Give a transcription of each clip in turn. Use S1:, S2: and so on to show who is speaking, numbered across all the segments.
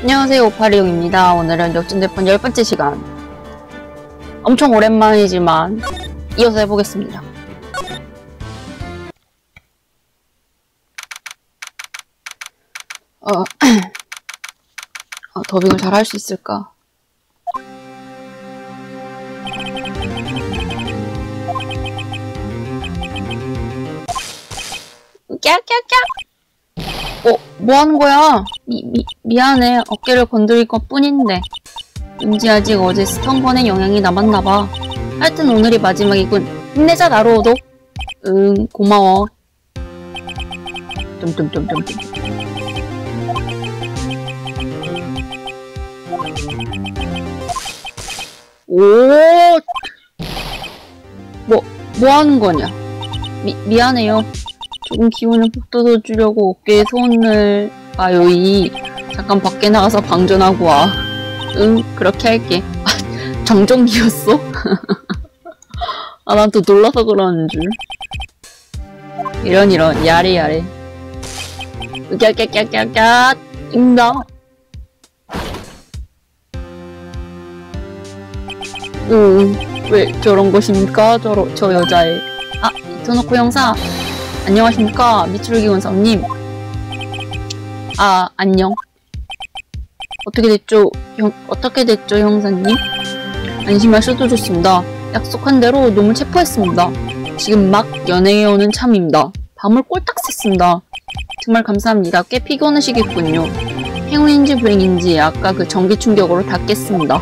S1: 안녕하세요, 오파리용입니다. 오늘은 역전재판 10번째 시간. 엄청 오랜만이지만 이어서 해보겠습니다. 더빙을 잘 할 수 있을까? 깍깍깍! 뭐 하는 거야? 미안해. 어깨를 건드릴 것 뿐인데. 왠지 아직 어제 스턴건의 영향이 남았나봐. 하여튼 오늘이 마지막이군. 힘내자, 나로도. 응, 고마워. 오! 뭐 하는 거냐? 미안해요. 조금 기운을 북돋아주려고 어깨에 손을 봐요이. 잠깐 밖에 나가서 방전하고 와. 응, 그렇게 할게. 정전기였어? 난 또 놀라서 그러는 줄. 이런 야래야래. 깍깍깍깍깍 입니다. 왜 저런 것입니까? 저 여자애. 이토노코 형사. 안녕하십니까, 미츠루기 군사님. 안녕. 어떻게 됐죠, 형사님? 안심하셔도 좋습니다. 약속한 대로 놈을 체포했습니다. 지금 막 연행해 오는 참입니다. 밤을 꼴딱 샜습니다. 정말 감사합니다. 꽤 피곤하시겠군요. 행운인지 불행인지 아까 그 전기 충격으로 다 깼습니다.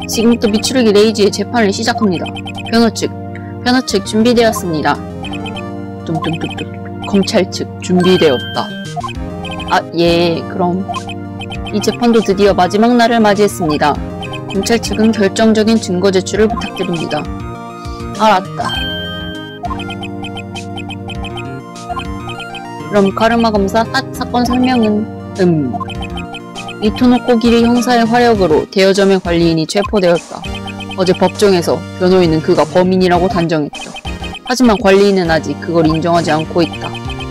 S1: 지금부터 미츠루기 레이지의 재판을 시작합니다. 변호 측 준비되었습니다. 검찰 측 준비되었다. 예, 그럼 이 재판도 드디어 마지막 날을 맞이했습니다. 검찰 측은 결정적인 증거 제출을 부탁드립니다. 알았다. 그럼 카르마 검사 사건 설명은 이토노코 기리 형사의 활약으로 대여점의 관리인이 체포되었다. 어제 법정에서 변호인은 그가 범인이라고 단정했죠. 하지만 관리인은 아직 그걸 인정하지 않고 있다.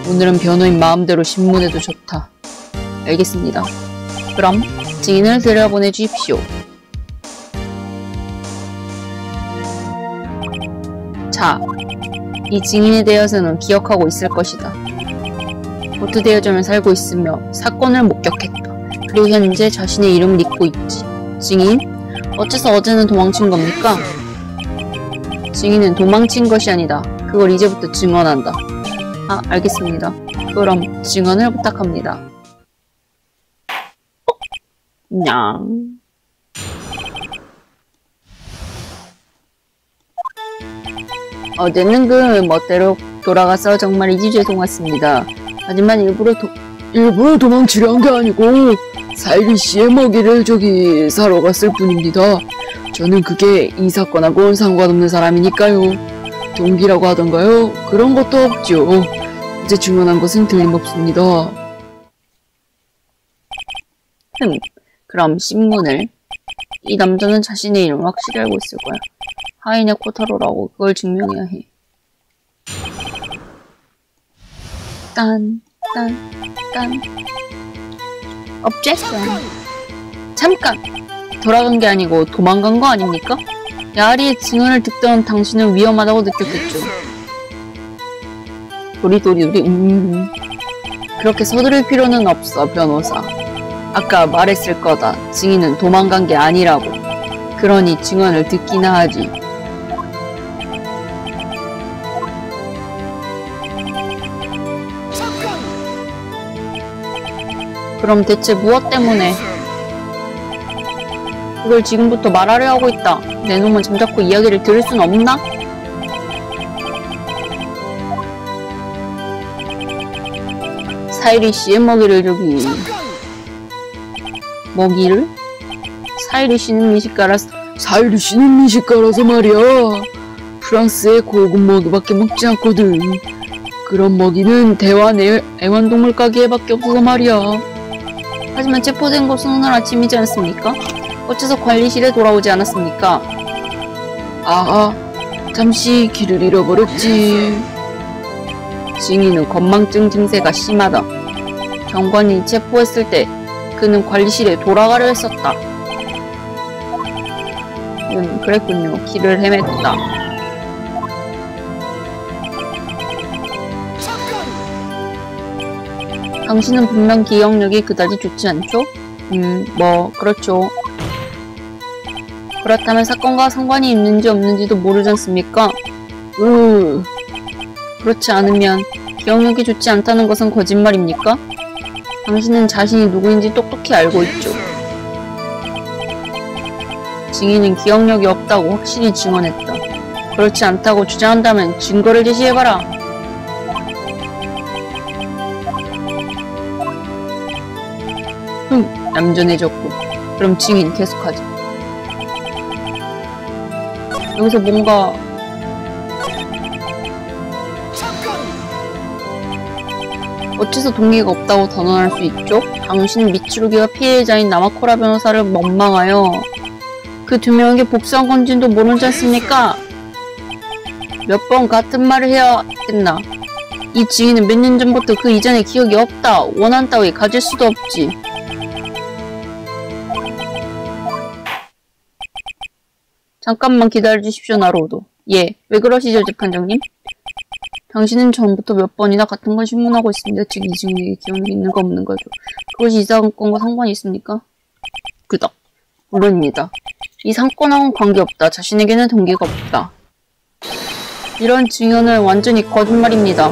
S1: 오늘은 변호인 마음대로 신문해도 좋다. 알겠습니다. 그럼 증인을 들여보내 주십시오. 자, 이 증인에 대해서는 기억하고 있을 것이다. 보트 대여점에 살고 있으며 사건을 목격했다. 그리고 현재 자신의 이름을 잊고 있지. 증인? 어째서 어제는 도망친 겁니까? 증인은 도망친 것이 아니다. 그걸 이제부터 증언한다. 알겠습니다. 그럼 증언을 부탁합니다. 냥. 어제는 그 멋대로 돌아가서 정말이지 죄송했습니다. 하지만 일부러 도망치려 한 게 아니고 사이리 씨의 먹이를 사러 갔을 뿐입니다. 저는 그게 이 사건하고는 상관없는 사람이니까요. 동기라고 하던가요? 그런 것도 없죠. 이제 증언한 것은 틀림없습니다. 그럼 신문을. 이 남자는 자신의 이름을 확실히 알고 있을 거야. 하이네 코타로라고 그걸 증명해야 해. 딴. objection. 잠깐! 돌아간 게 아니고 도망간 거 아닙니까? 야리의 증언을 듣던 당신은 위험하다고 느꼈겠죠. 도리도리. 그렇게 서두를 필요는 없어, 변호사. 아까 말했을 거다. 증인은 도망간 게 아니라고. 그러니 증언을 듣기나 하지. 그럼 대체 무엇 때문에? 그걸 지금부터 말하려 하고 있다. 내 놈은 잠자코 이야기를 들을 순 없나? 사이리 씨의 먹이를 주기. 먹이를? 사이를 쉬는 미식가라서
S2: 말이야. 프랑스의 고급 먹이밖에 먹지 않거든. 그런 먹이는 애완동물 가게에밖에 없어서 말이야.
S1: 하지만 체포된 것은 오늘 아침이지 않습니까? 어째서 관리실에 돌아오지 않았습니까?
S2: 아, 잠시 길을 잃어버렸지.
S1: 징이는 건망증 증세가 심하다. 경관이 체포했을 때 그는 관리실에 돌아가려 했었다. 그랬군요. 길을 헤맸다. 당신은 분명 기억력이 그다지 좋지 않죠? 그렇죠. 그렇다면 사건과 상관이 있는지 없는지도 모르지 않습니까? 그렇지 않으면 기억력이 좋지 않다는 것은 거짓말입니까? 당신은 자신이 누구인지 똑똑히 알고 있죠. 증인은 기억력이 없다고 확실히 증언했다. 그렇지 않다고 주장한다면 증거를 제시해봐라. 얌전해졌고. 그럼 증인 계속하자. 여기서 뭔가 어째서 동기가 없다고 단언할 수 있죠? 당신은 미츠루기와 피해자인 나마코라 변호사를 원망하여 그 두 명에게 복수한 건지도 모르지 않습니까? 몇 번 같은 말을 해야 했나? 이 증인은 몇 년 전부터 그 이전에 기억이 없다. 원한 따위 가질 수도 없지. 잠깐만 기다려주십시오, 나로도. 예, 왜 그러시죠, 재판장님? 당신은 전부터 몇 번이나 같은 걸 신문하고 있습니다. 즉, 이 증인에게 기억이 있는 거 없는 거죠. 그것이 이 사건과 상관이 있습니까? 그닥. 물론입니다. 이 사건하고는 관계없다. 자신에게는 동기가 없다. 이런 증언은 완전히 거짓말입니다.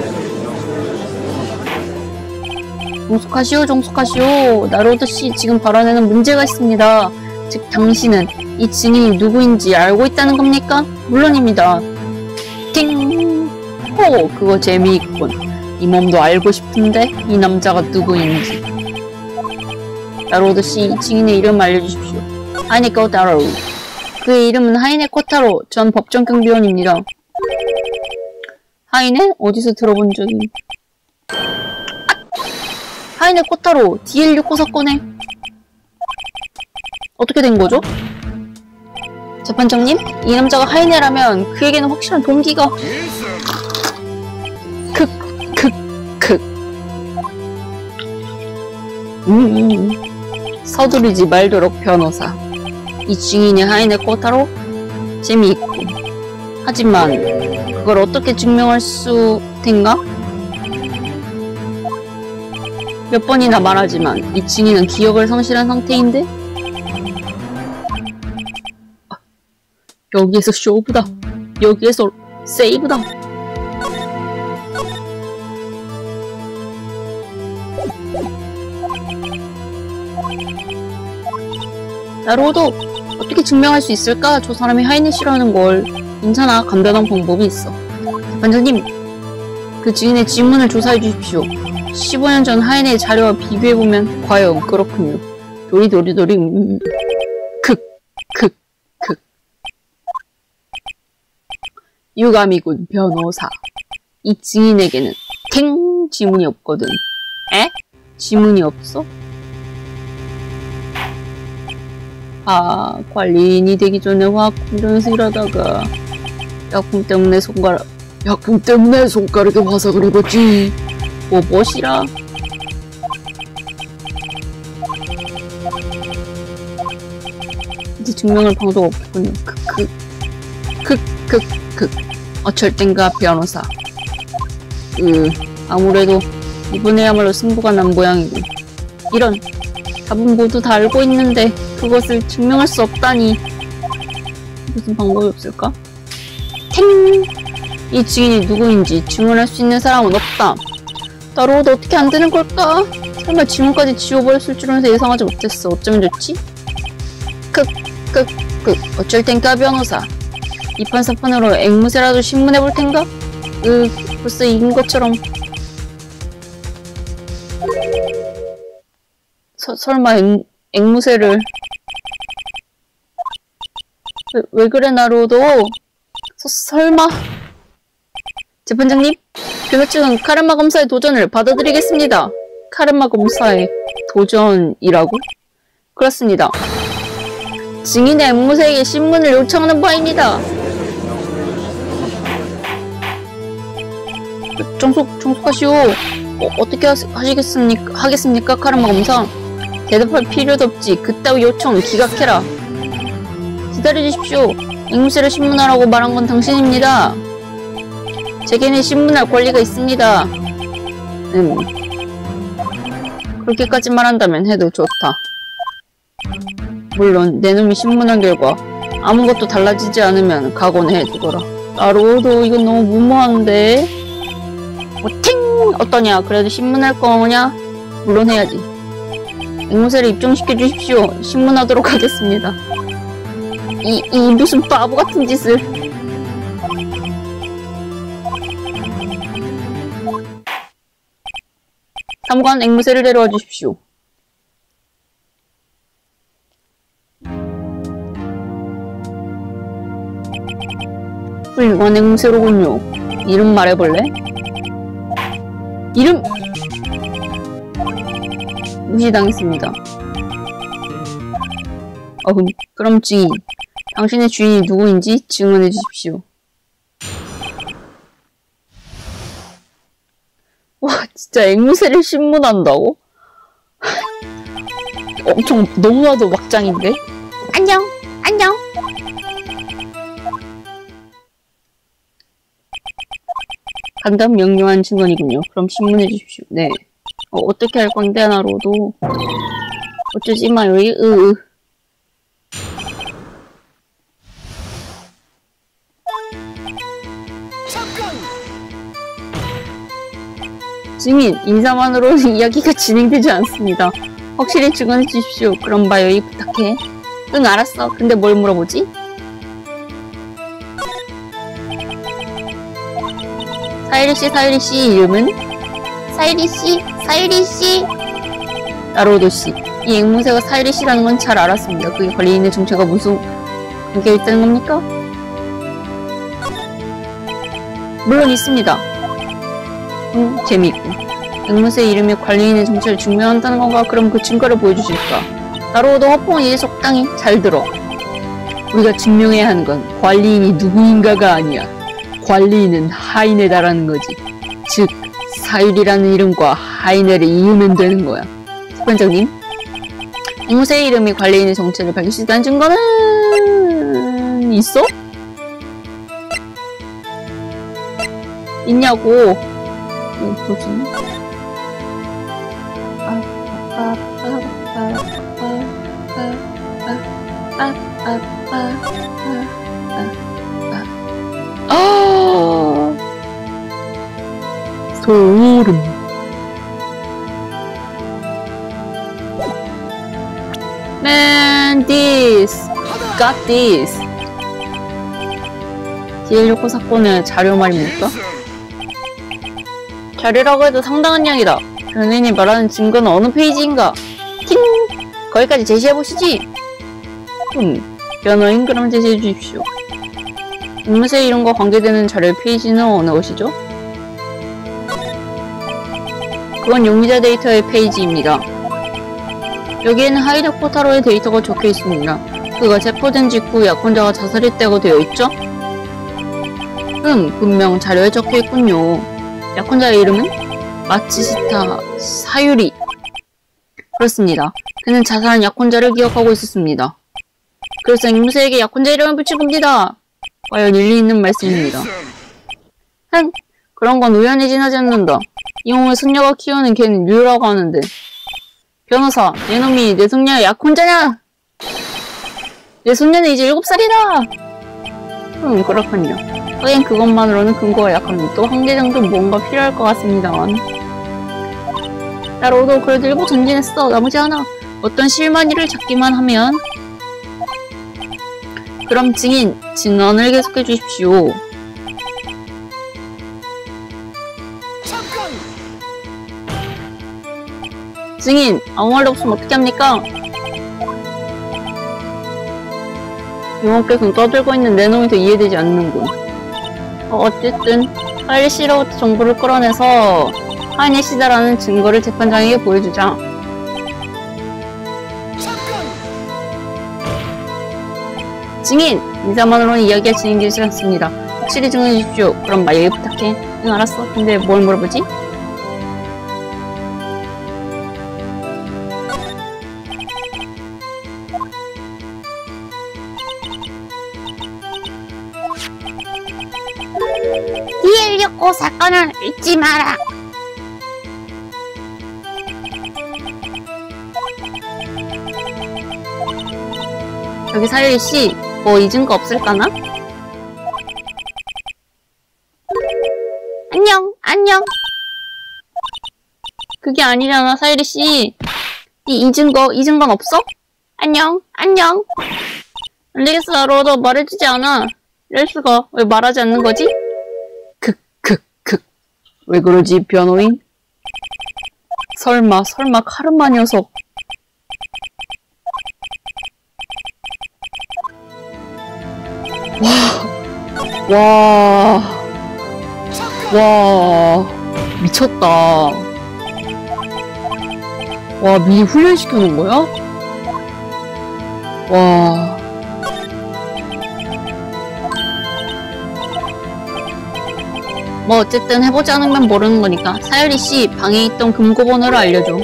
S1: 종속하시오. 나로드씨, 지금 발언에는 문제가 있습니다. 즉, 당신은 이 증인이 누구인지 알고 있다는 겁니까? 물론입니다. 팅! 호! 그거 재미있군. 이 몸도 알고 싶은데 이 남자가 누구인지. 나로드씨, 이 증인의 이름 알려주십시오. 하이네 코타로. 그의 이름은 하이네 코타로 전 법정 경비원입니다. 하이네? 어디서 들어본 적이... 하이네 코타로 DL6호 사건에 어떻게 된 거죠? 재판장님, 이 남자가 하이네라면 그에게는 확실한 동기가... 서두르지 말도록 변호사. 이 증인이 하이네 코타로? 재미있군. 하지만 그걸 어떻게 증명할 수 된가? 몇 번이나 말하지만 이 증인은 기억을 상실한 상태인데? 여기에서 쇼부다. 여기에서 세이브다. 나로도 어떻게 증명할 수 있을까? 저 사람이 하이네 싫어하는 걸. 괜찮아, 간단한 방법이 있어. 재판장님, 그 증인의 지문을 조사해 주십시오. 15년 전 하이네의 자료와 비교해보면 과연 그렇군요. 도리도리도리 유감이군, 변호사. 이 증인에게는 탱 지문이 없거든. 에? 지문이 없어? 관리인이 되기 전에 화학품 연습하다가 약품 때문에 손가락에 화상을 입었지. 뭐시라? 이제 증명할 방도가 없겠군요. 어쩔 땐가 변호사. 아무래도 이번에야말로 승부가 난 모양이군. 이런, 답은 모두 다 알고 있는데 그것을 증명할 수 없다니. 무슨 방법이 없을까? 탱! 이 증인이 누구인지 증언할 수 있는 사람은 없다. 나로도 어떻게 안 되는 걸까? 설마 지문까지 지워버렸을 줄은 예상하지 못했어. 어쩌면 좋지? 어쩔 땐가 변호사. 이 판사판으로 앵무새라도 신문해볼 텐가? 벌써 이긴 것처럼. 설마 앵무새를. 왜 그래, 나루오도? 설마? 재판장님, 변호 측은 카르마 검사의 도전을 받아들이겠습니다. 카르마 검사의 도전이라고? 그렇습니다. 증인의 앵무새에게 신문을 요청하는 바입니다. 정속하시오. 어떻게 하겠습니까, 카르마 검사? 대답할 필요도 없지. 그따위 요청 기각해라. 기다려주십시오. 앵무새를 신문하라고 말한 건 당신입니다. 제게는 신문할 권리가 있습니다. 그렇게까지 말한다면 해도 좋다. 물론 내 놈이 신문한 결과 아무것도 달라지지 않으면 각오는 해두거라. 나로도 이건 너무 무모한데? 팅! 어떠냐? 그래도 신문할 거냐? 물론 해야지. 앵무새를 입종시켜 주십시오. 신문하도록 하겠습니다. 이 무슨 바보 같은 짓을. 삼관 앵무새를 데려와 주십시오. 훌륭한 앵무새로군요. 이름 말해볼래? 이름! 무시당했습니다. 그럼 증인. 당신의 주인이 누구인지 증언해 주십시오. 와, 진짜 앵무새를 신문한다고? 엄청 너무나도 막장인데? 안녕! 안녕! 간단 명료한 증언이군요. 그럼 신문해 주십시오. 네. 어떻게 할 건데, 나로도. 어쩌지 마요, 증인, 인사만으로는 이야기가 진행되지 않습니다. 확실히 증언해 주십시오. 그럼 마요이 부탁해. 응, 알았어. 근데 뭘 물어보지? 사유리씨 이름은? 사유리씨. 나로도씨. 이 앵무새가 사유리씨라는 건 잘 알았습니다. 그게 관리인의 정체가 무슨 관계가 있다는 겁니까? 물론 있습니다. 재미있고. 앵무새 이름이 관리인의 정체를 증명한다는 건가? 그럼 그 증거를 보여주실까? 나로도 허풍은 이제 적당히 잘 들어. 우리가 증명해야 하는 건 관리인이 누구인가가 아니야. 관리인은 하이네다라는 거지. 즉, 사유리라는 이름과 하이네를 이으면 되는 거야. 재판장님, 앵무새의 이름이 관리인의 정체를 밝힐 수 있다는 증거는 있어? 있냐고. 보지. 소름. Man, this. Got this. DL6 사건의 자료 말입니까? 자료라고 해도 상당한 양이다. 변호인이 말하는 증거는 어느 페이지인가? 팅! 거기까지 제시해보시지! 변호인 그럼 제시해주십시오. 앵무새 이름과 관계되는 자료의 페이지는 어느 것이죠? 그건 용의자 데이터의 페이지입니다. 여기에는 하이데 코타로의 데이터가 적혀 있습니다. 그가 체포된 직후 약혼자가 자살했다고 되어 있죠? 분명 자료에 적혀 있군요. 약혼자의 이름은? 마츠시타 사유리. 그렇습니다. 그는 자살한 약혼자를 기억하고 있었습니다. 그래서 앵무새에게 약혼자 이름을 붙여봅니다. 과연 일리 있는 말씀입니다. 그런 건 우연히 지나지 않는다. 이몸을 손녀가 키우는 걔는 류라고 하는데. 변호사, 내 놈이 내 손녀의 약혼자냐? 내 손녀는 이제 7살이다! 그렇군요. 하긴 그것만으로는 근거가 약합니다. 또 한 개 정도 뭔가 필요할 것 같습니다만. 나로도 그래도 일부 전진했어. 나머지 하나. 어떤 실마리를 찾기만 하면. 그럼 증인, 증언을 계속해 주십시오. 증인, 아무 말도 없으면 어떻게 합니까? 용어 계속 떠들고 있는 내 놈이 더 이해되지 않는군. 어쨌든 빨리 씨로부터 정보를 끌어내서 하인의 씨다라는 증거를 재판장에게 보여주자. 증인! 인사만으로는 이야기가 진행되지 않습니다. 확실히 증언해 주십시오. 그럼 말얘기 부탁해. 응, 알았어. 근데 뭘 물어보지?
S3: D169 사건을 잊지 마라.
S1: 여기 사유리씨, 뭐 잊은 거 없을까나?
S3: 안녕.
S1: 그게 아니잖아, 사유리씨. 잊은 건 없어?
S3: 안녕.
S1: 안 되겠어, 로도 말해주지 않아. 이럴 수가. 왜 말하지 않는 거지?
S2: 왜 그러지, 변호인? 설마 카르마 녀석. 와, 미쳤다. 와, 미리 훈련시켜놓은 거야? 와.
S1: 뭐 어쨌든 해보지 않으면 모르는 거니까. 사유리씨, 방에 있던 금고 번호를 알려줘.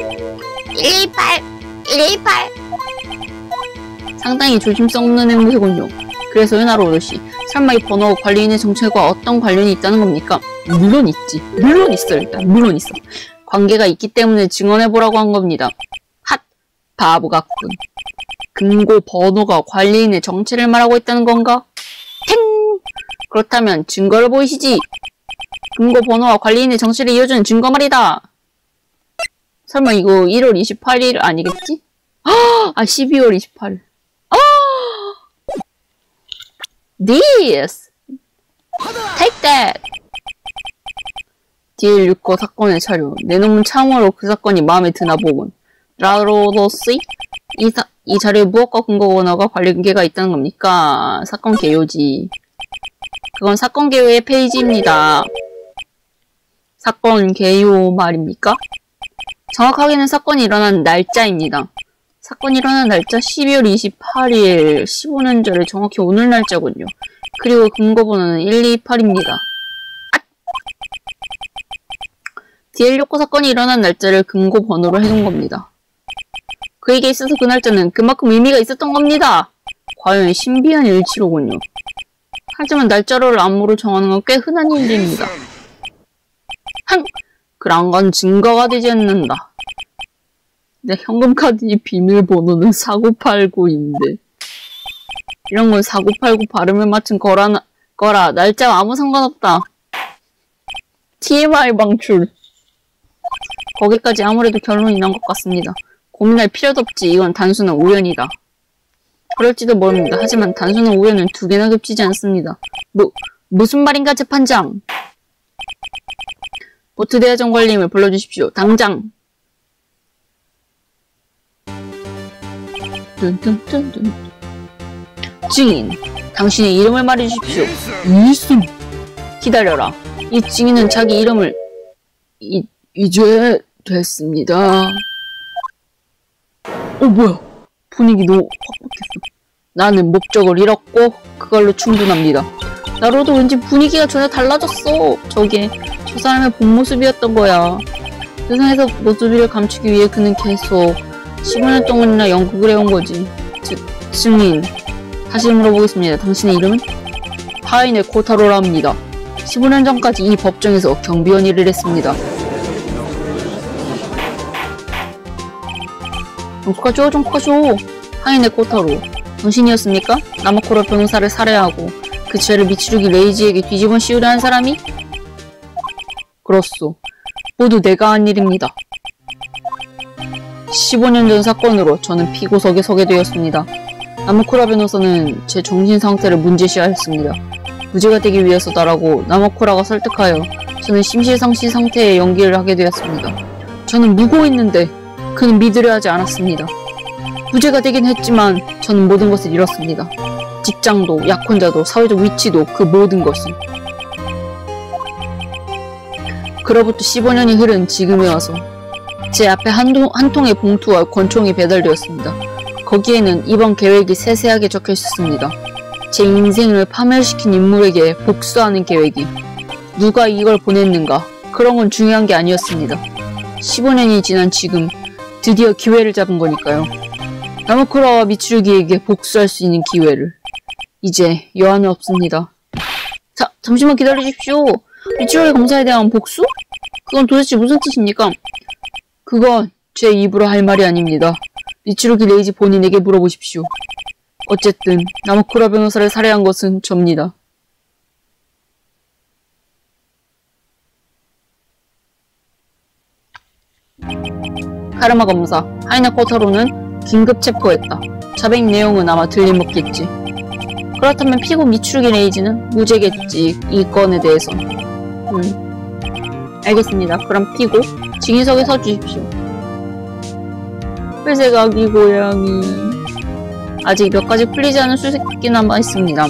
S3: 128.
S1: 상당히 조심성 없는 행동이군요. 그래서 나로우씨, 설마 이 번호가 관리인의 정체과 어떤 관련이 있다는 겁니까? 물론 있지. 물론 있어, 일단. 물론 있어. 관계가 있기 때문에 증언해보라고 한 겁니다. 핫! 바보 같군. 금고 번호가 관리인의 정체를 말하고 있다는 건가? 탱! 그렇다면 증거를 보이시지? 금고 번호와 관리인의 정체를 이어주는 증거 말이다! 설마 이거 1월 28일 아니겠지? 12월 28일. This! Take that! DL6거 사건의 자료. 내 놈은 참으로 그 사건이 마음에 드나 보군. 라로도씨? 이 자료에 무엇과 근거 번호가 관련계가 있다는 겁니까? 사건 개요지. 그건 사건 개요의 페이지입니다. 사건 개요 말입니까? 정확하게는 사건이 일어난 날짜입니다. 사건이 일어난 날짜 12월 28일, 15년 전에 정확히 오늘 날짜군요. 그리고 근거번호는 128입니다. DL6고 사건이 일어난 날짜를 근거번호로 해둔 겁니다. 그에게 있어서 그 날짜는 그만큼 의미가 있었던 겁니다. 과연 신비한 일치로군요. 하지만 날짜를 암호로 정하는 건 꽤 흔한 일입니다. 그런 건 증거가 되지 않는다. 내 현금카드 비밀번호는 4989인데 이런 건 4989 발음을 맞춘 거라 날짜와 아무 상관없다. TMI 방출. 거기까지 아무래도 결론이 난 것 같습니다. 고민할 필요도 없지. 이건 단순한 우연이다. 그럴지도 모릅니다. 하지만 단순한 우연은 두 개나 겹치지 않습니다. 무슨 말인가 재판장. 보트 대여정 관리님을 불러주십시오. 당장. 증인, 당신의 이름을 말해주십시오.
S2: 이승.
S1: 기다려라. 이 증인은 자기 이름을
S2: 이제 됐습니다.
S1: 뭐야. 분위기 너무 확 바뀌었어. 나는 목적을 잃었고 그걸로 충분합니다. 나로도 왠지 분위기가 전혀 달라졌어. 저게 저 사람의 본 모습이었던 거야. 세상에서 모습을 감추기 위해 그는 계속 15년 동안이나 연극을 해온 거지. 증인, 다시 물어보겠습니다. 당신의 이름은? 하인의 코타로라 합니다. 15년 전까지 이 법정에서 경비원 일을 했습니다. 좀 커줘. 하인의 코타로, 당신이었습니까? 나마코라 변호사를 살해하고 그 죄를 미치루기 레이지에게 뒤집어 씌우려 한 사람이? 그렇소. 모두 내가 한 일입니다. 15년 전 사건으로 저는 피고석에 서게 되었습니다. 나마코라 변호사는 제 정신 상태를 문제시하였습니다. 무죄가 되기 위해서다라고 나마코라가 설득하여 저는 심실상시 상태의 연기를 하게 되었습니다. 저는 무고했는데 그는 믿으려 하지 않았습니다. 무죄가 되긴 했지만 저는 모든 것을 잃었습니다. 직장도, 약혼자도, 사회적 위치도 그 모든 것을. 그로부터 15년이 흐른 지금에 와서 제 앞에 한 통의 봉투와 권총이 배달되었습니다. 거기에는 이번 계획이 세세하게 적혀 있었습니다. 제 인생을 파멸시킨 인물에게 복수하는 계획이. 누가 이걸 보냈는가? 그런 건 중요한 게 아니었습니다. 15년이 지난 지금 드디어 기회를 잡은 거니까요. 나무쿠라와 미츠루기에게 복수할 수 있는 기회를. 이제 여한은 없습니다. 자, 잠시만 기다려주십시오. 미츠루기 검사에 대한 복수? 그건 도대체 무슨 뜻입니까? 그건 제 입으로 할 말이 아닙니다. 미츠루기 레이지 본인에게 물어보십시오. 어쨌든 나무쿠라 변호사를 살해한 것은 접니다. 카르마 검사, 하이나 코타로는 긴급 체포했다. 자백 내용은 아마 들림없겠지. 그렇다면 피고 미츠루기 레이지는 무죄겠지, 이 건에 대해서. 알겠습니다. 그럼 피고 증인석에 서주십시오. 회색 아기 고양이. 아직 몇 가지 풀리지 않은 수수께끼 남아 있습니다.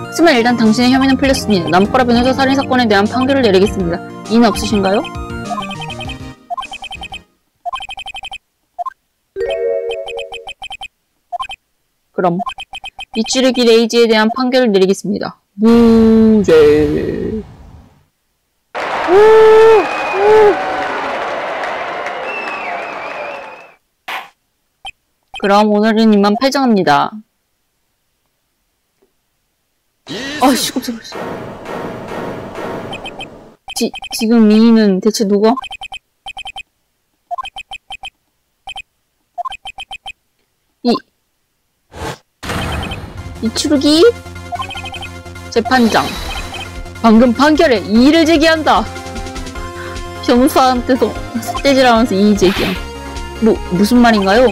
S1: 하지만 일단 당신의 혐의는 풀렸습니다. 나무쿠라 변호사 살인사건에 대한 판결을 내리겠습니다. 이의는 없으신가요? 그럼 미츠루기 레이지에 대한 판결을 내리겠습니다. 무죄. 그럼 오늘은 이만 패정합니다. 아씨, 깜짝이야. 지금 미인은 대체 누가? 미츠루기? 재판장. 방금 판결에 이의를 제기한다. 변호사한테서 삿대질하면서 이의 제기함. 무슨 말인가요?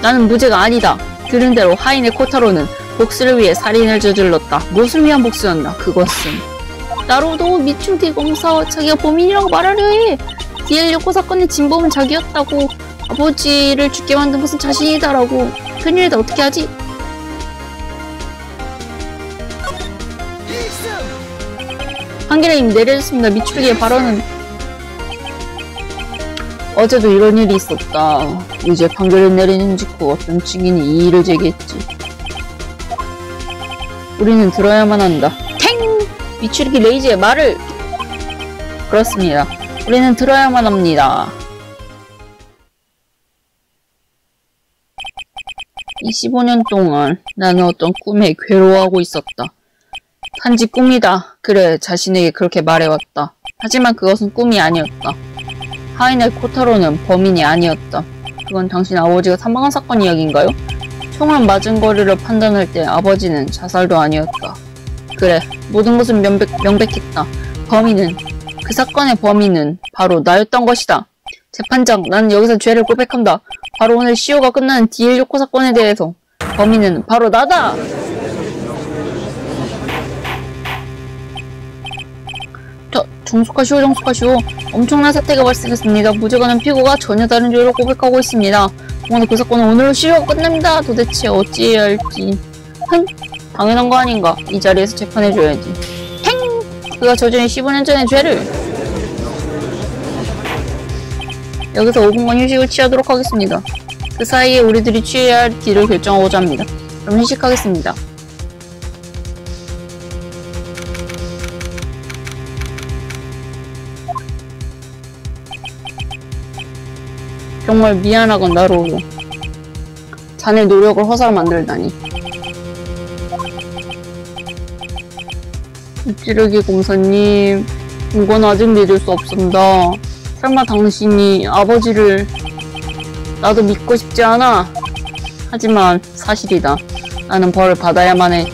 S1: 나는 무죄가 아니다. 들은 대로 하이네 코타로는 복수를 위해 살인을 저질렀다. 무엇을 위한 복수였나? 그것은 나로도 미츠루기 검사와 자기가 범인이라고 말하려 해. DL 요코 사건의 진범은 자기였다고. 아버지를 죽게 만든 것은 자신이다라고. 큰일이다. 어떻게 하지? 판결이 이미 내려졌습니다. 미츠루기의 발언은 어제도 이런 일이 있었다. 이제 판결을 내리는 직후 어떤 증인이 이의를 제기했지. 우리는 들어야만 한다. 탱! 미츠루기 레이지의 말을! 그렇습니다. 우리는 들어야만 합니다. 25년 동안 나는 어떤 꿈에 괴로워하고 있었다. 단지 꿈이다. 그래, 자신에게 그렇게 말해왔다. 하지만 그것은 꿈이 아니었다. 하이네 코타로는 범인이 아니었다. 그건 당신 아버지가 사망한 사건 이야기인가요? 총을 맞은 거리를 판단할 때 아버지는 자살도 아니었다. 그래, 모든 것은 명백했다. 그 사건의 범인은 바로 나였던 것이다. 재판장, 나는 여기서 죄를 고백한다. 바로 오늘 시효가 끝나는 DL 요코 사건에 대해서 범인은 바로 나다! 정숙하시오. 엄청난 사태가 발생했습니다. 무죄가는 피고가 전혀 다른 죄를 고백하고 있습니다. 오늘 그 사건은 오늘로 시효가 끝납니다. 도대체 어찌해야 할지. 당연한 거 아닌가. 이 자리에서 재판해줘야지. 그가 저지른 15년 전의 죄를. 여기서 5분간 휴식을 취하도록 하겠습니다. 그 사이에 우리들이 취해야 할 길을 결정하고자 합니다. 그럼 휴식하겠습니다. 정말 미안하건 나로도 자네 노력을 허사로 만들다니. 미츠루기 검사님, 이건 아직 믿을 수 없습니다. 설마 당신이 아버지를 나도 믿고 싶지 않아. 하지만 사실이다. 나는 벌을 받아야만 해.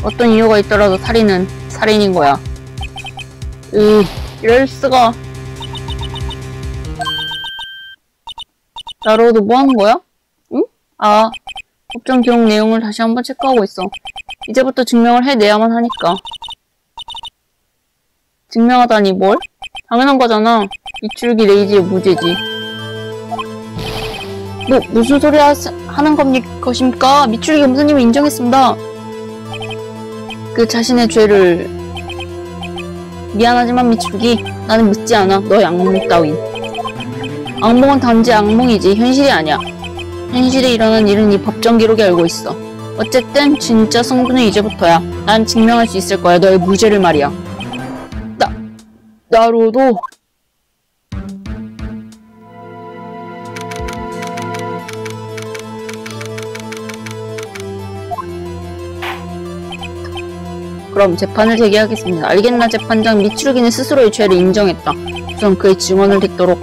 S1: 어떤 이유가 있더라도 살인은 살인인 거야. 이럴 수가. 나로도 뭐 하는 거야? 응? 법정 기록 내용을 다시 한번 체크하고 있어. 이제부터 증명을 해내야만 하니까. 증명하다니 뭘? 당연한 거잖아. 미츠루기 레이지의 무죄지. 무슨 소리 하는 것입니까? 미츠루기 검사님을 인정했습니다. 그 자신의 죄를 미안하지만 미츠루기 나는 믿지 않아. 너의 악몽 따윈. 악몽은 단지 악몽이지 현실이 아니야. 현실에 일어난 일은 이 법정 기록에 알고 있어. 어쨌든 진짜 승부는 이제부터야. 난 증명할 수 있을 거야. 너의 무죄를 말이야.
S2: 나로도
S1: 그럼 재판을 제기하겠습니다. 알겠나 재판장. 미츠루기는 스스로의 죄를 인정했다. 우선 그의 증언을 듣도록.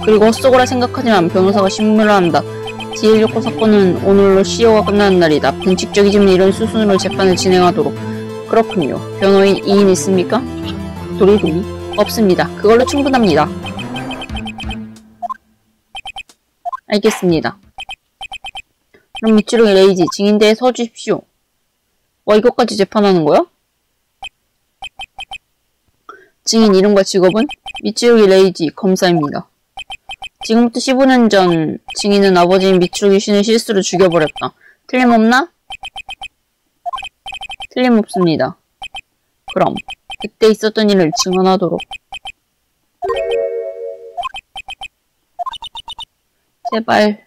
S1: 그리고 헛속으로 생각하지만 변호사가 신문을 한다. DL6호 사건은 오늘로 시효가 끝나는 날이다. 변칙적이지만 이런 수순으로 재판을 진행하도록. 그렇군요. 변호인 2인 있습니까? 도리도리? 없습니다. 그걸로 충분합니다. 알겠습니다. 그럼 미츠루기 레이지 증인대에 서주십시오. 와 이것까지 재판하는 거야? 증인 이름과 직업은? 미츠루기 레이지 검사입니다. 지금부터 15년 전 증인은 아버지인 미츠루기 신을 실수로 죽여버렸다. 틀림없나? 틀림없습니다. 그럼 그때 있었던 일을 증언하도록. 제발.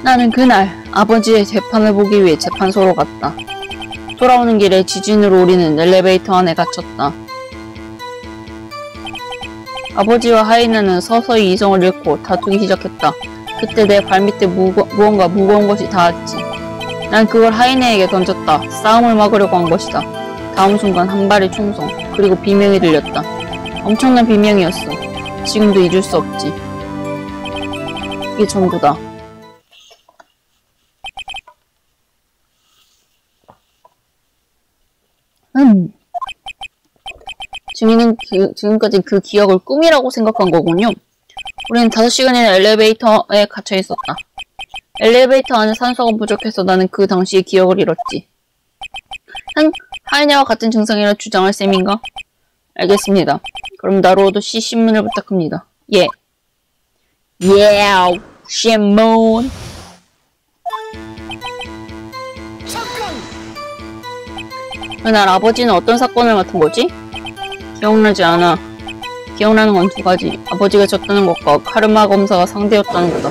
S1: 나는 그날 아버지의 재판을 보기 위해 재판소로 갔다. 돌아오는 길에 지진으로 우리는 엘리베이터 안에 갇혔다. 아버지와 하이나는 서서히 이성을 잃고 다투기 시작했다. 그때 내 발밑에 무언가 무거운 것이 닿았지. 난 그걸 하이네에게 던졌다. 싸움을 막으려고 한 것이다. 다음 순간 한 발의 총성, 그리고 비명이 들렸다. 엄청난 비명이었어. 지금도 잊을 수 없지. 이게 전부다. 증인은 지금까지 그 기억을 꿈이라고 생각한 거군요. 우리는 5시간이나 엘리베이터에 갇혀 있었다. 엘리베이터 안에 산소가 부족해서 나는 그 당시의 기억을 잃었지. 하이네와 같은 증상이라 주장할 셈인가? 알겠습니다. 그럼 나로도 씨 신문을 부탁합니다. 예. 신문. 그날 아버지는 어떤 사건을 맡은 거지? 기억나지 않아. 기억나는 건 2가지. 아버지가 졌다는 것과 카르마 검사가 상대였다는 거다.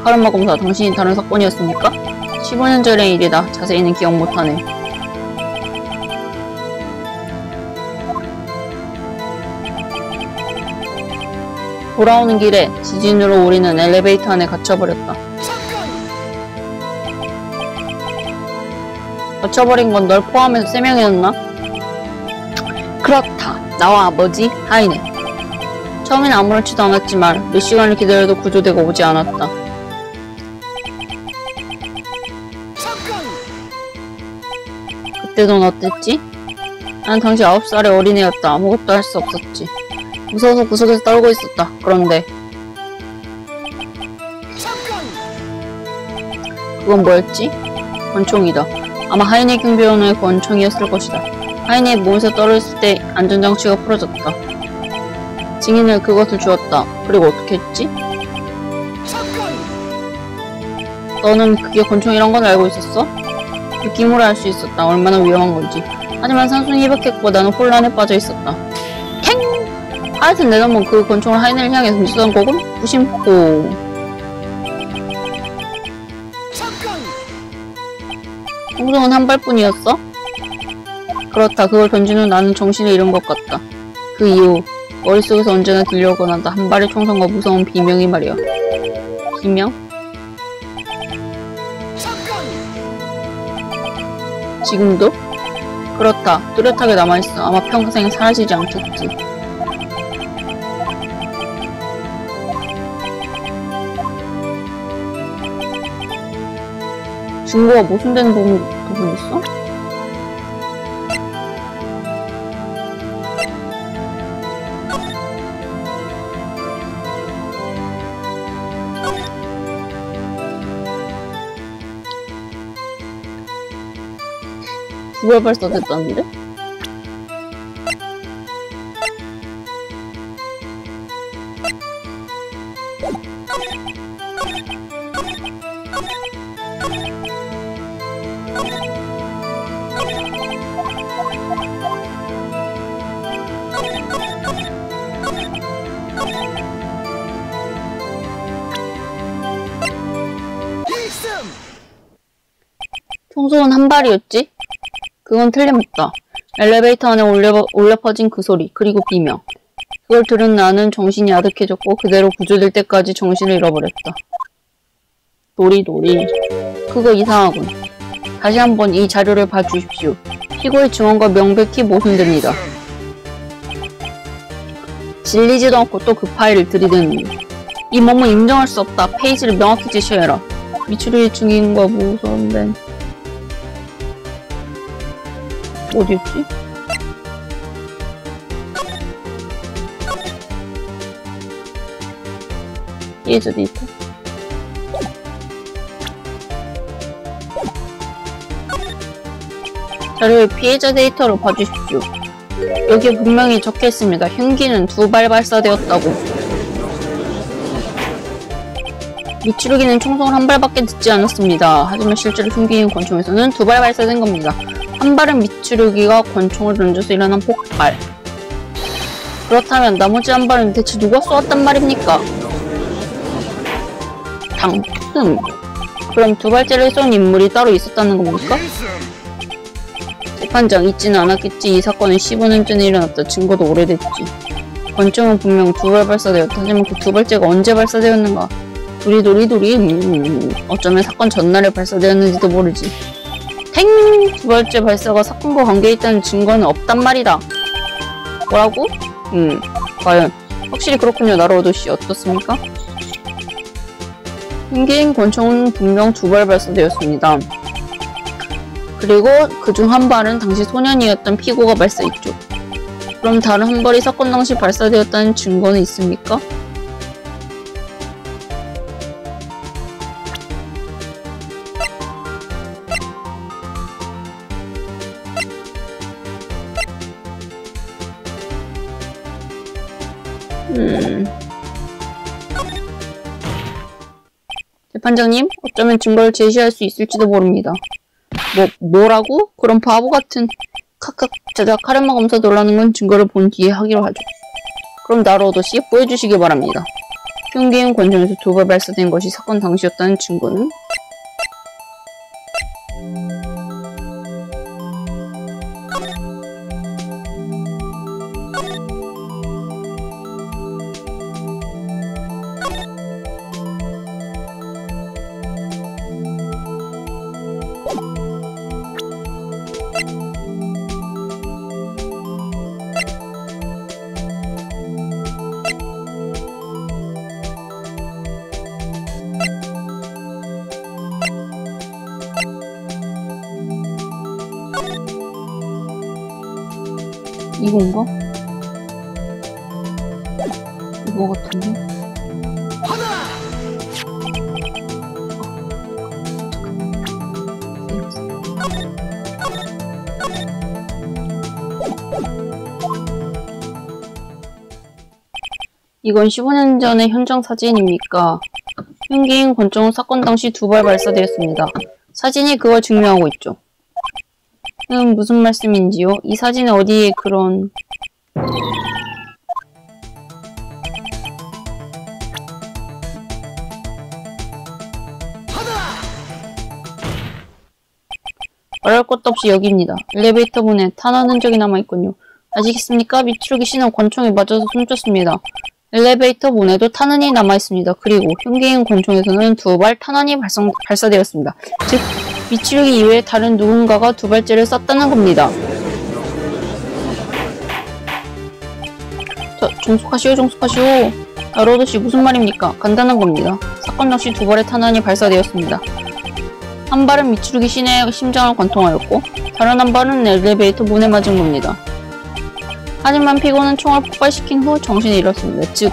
S1: 카르마 검사, 당신이 다른 사건이었습니까? 15년 전의 일이다. 자세히는 기억 못하네. 돌아오는 길에 지진으로 우리는 엘리베이터 안에 갇혀버렸다. 갇혀버린 건 널 포함해서 3명이었나? 그렇다. 나와 아버지, 하이네. 처음엔 아무렇지도 않았지만 몇 시간을 기다려도 구조대가 오지 않았다. 그때 넌 어땠지? 난 당시 9살의 어린애였다. 아무것도 할 수 없었지. 무서워서 구석에서 떨고 있었다. 그런데 그건 뭐였지? 권총이다. 아마 하이네 경비원의 권총이었을 것이다. 하이네의 몸에서 떨어졌을 때 안전장치가 풀어졌다. 증인은 그것을 주었다. 그리고 어떻게 했지? 너는 그게 권총이란 건 알고 있었어? 느낌으로 알 수 있었다. 얼마나 위험한 건지. 하지만 산소는 희박했고 나는 혼란에 빠져 있었다. 탱! 하여튼 내가 뭐 그 권총을 하이네를 향해 던지던 거군? 무심코. 총성은 한 발뿐이었어? 그렇다. 그걸 던진 후 나는 정신을 잃은 것 같다. 그 이후 머릿속에서 언제나 들려오곤 한다. 한 발의 총성과 무서운 비명이 말이야. 비명? 지금도? 그렇다. 뚜렷하게 남아있어. 아마 평생 사라지지 않겠지. 증거가 모순되는 부분 있어? 구월 발사됐다는데? 청소는 한 발이었지? 그건 틀림없다. 엘리베이터 안에 울려 퍼진 그 소리, 그리고 비명. 그걸 들은 나는 정신이 아득해졌고 그대로 구조될 때까지 정신을 잃어버렸다. 도리도리. 그거 이상하군. 다시 한번 이 자료를 봐주십시오. 피고의 증언과 명백히 모순됩니다. 질리지도 않고 또 그 파일을 들이대는 이 몸은 인정할 수 없다. 페이지를 명확히 제시해라. 미추리 증인과 무선된 어디였지? 피해자 데이터. 자료의 피해자 데이터를 봐주십시오. 여기에 분명히 적혀있습니다. 흉기는 2발 발사되었다고. 미추루기는 총성을 1발밖에 듣지 않았습니다. 하지만 실제로 흉기인 권총에서는 2발 발사된 겁니다. 한 발은 미추루기가 권총을 던져서 일어난 폭발. 그렇다면 나머지 한 발은 대체 누가 쏘았단 말입니까? 당흠. 그럼 2발째를 쏜 인물이 따로 있었다는 겁니까? 재판장, 있지는 않았겠지. 이 사건은 15년 전에 일어났다. 증거도 오래됐지. 권총은 분명 2발 발사되었다. 하지만 그 2발째가 언제 발사되었는가? 도리도리. 어쩌면 사건 전날에 발사되었는지도 모르지. 탱! 2발째 발사가 사건과 관계있다는 증거는 없단 말이다. 뭐라고? 과연 확실히 그렇군요. 나로오도씨 어떻습니까? 흉기인 권총은 분명 2발 발사되었습니다. 그리고 그중 한 발은 당시 소년이었던 피고가 발사했죠. 그럼 다른 한 발이 사건 당시 발사되었다는 증거는 있습니까? 재판장님, 어쩌면 증거를 제시할 수 있을지도 모릅니다. 뭐라고? 그런 바보 같은 자작 카르마 검사 놀라는 건 증거를 본 뒤에 하기로 하죠. 그럼 나로오도씨 보여주시기 바랍니다. 흉기인 권총에서 2발 발사된 것이 사건 당시였다는 증거는? 이건가? 이거 같은데? 이건 15년 전의 현장 사진입니까? 흉기인 권총은 사건 당시 2발 발사되었습니다. 사진이 그걸 증명하고 있죠. 무슨 말씀인지요? 이 사진에 어디에 그런... 말할 것도 없이 여기입니다. 엘리베이터 문에 탄환 흔적이 남아있군요. 아시겠습니까? 미추루기 씨는 권총에 맞아서 숨졌습니다. 엘리베이터 문에도 탄환이 남아있습니다. 그리고 흉기인 권총에서는 2발 탄환이 발사되었습니다. 즉, 미추루기 이외에 다른 누군가가 2발째를 쐈다는 겁니다. 자, 종속하시오. 나로오도씨 무슨 말입니까? 간단한 겁니다. 사건 당시 2발의 탄환이 발사되었습니다. 한 발은 미추루기 씨의 심장을 관통하였고 다른 한 발은 엘리베이터 문에 맞은 겁니다. 하지만 피고는 총을 폭발시킨 후 정신을 잃었습니다. 즉,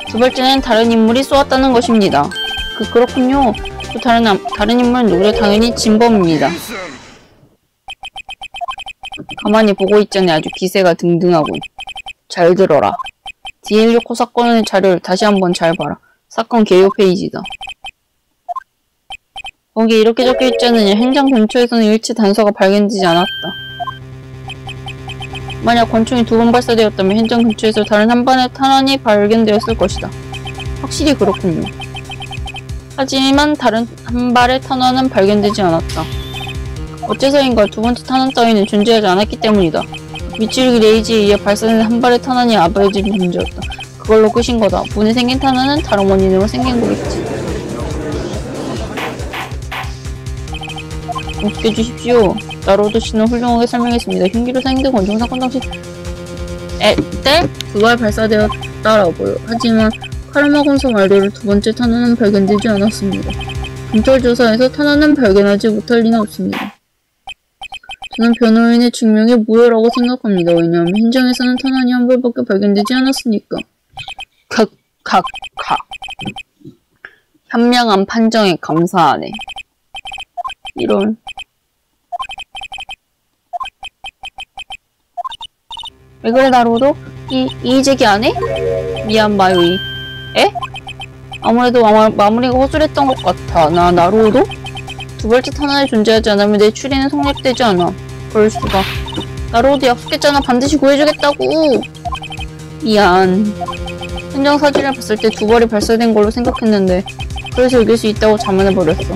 S1: 2발째는 다른 인물이 쏘았다는 것입니다. 그렇군요. 또 다른 인물은 누구죠? 당연히 진범입니다. 가만히 보고 있자니 아주 기세가 등등하군. 잘 들어라. D169 사건의 자료를 다시 한번 잘 봐라. 사건 개요 페이지다. 거기에 이렇게 적혀있지 않느냐. 현장 근처에서는 일체 단서가 발견되지 않았다. 만약 권총이 2번 발사되었다면 현장 근처에서 다른 한 발의 탄환이 발견되었을 것이다. 확실히 그렇군요. 하지만 다른 한 발의 탄환은 발견되지 않았다. 어째서인가 두 번째 탄환 따위는 존재하지 않았기 때문이다. 미치루기 레이지에 의해 발사된 한 발의 탄환이 아버지는 존재였다. 그걸로 끝인 거다. 문에 생긴 탄환은 다른 원인으로 생긴 거겠지. 어떻게 해주십시오. 나로도 씨는 훌륭하게 설명했습니다. 흉기로 사용된 권총 사건 당시 때 그걸 발사되었다라고요. 하지만 카르마곤소 말대로 두 번째 탄환은 발견되지 않았습니다. 검찰 조사에서 탄환은 발견하지 못할 리는 없습니다. 저는 변호인의 증명이 무효라고 생각합니다. 왜냐하면 현장에서는 탄환이 한 발밖에 발견되지 않았으니까. 현명한 판정에 감사하네. 이런. 왜 그래 나로도? 이의 제기 안 해? 미안 마요이. 에? 아무래도 마무리가 허술했던 것 같아. 나로도? 두 번째 탄환이 존재하지 않으면 내 추리는 성립되지 않아. 그럴 수가. 나로도 약속했잖아. 반드시 구해주겠다고. 미안. 현장 사진을 봤을 때 두 발이 발사된 걸로 생각했는데 그래서 이길 수 있다고 자만해버렸어.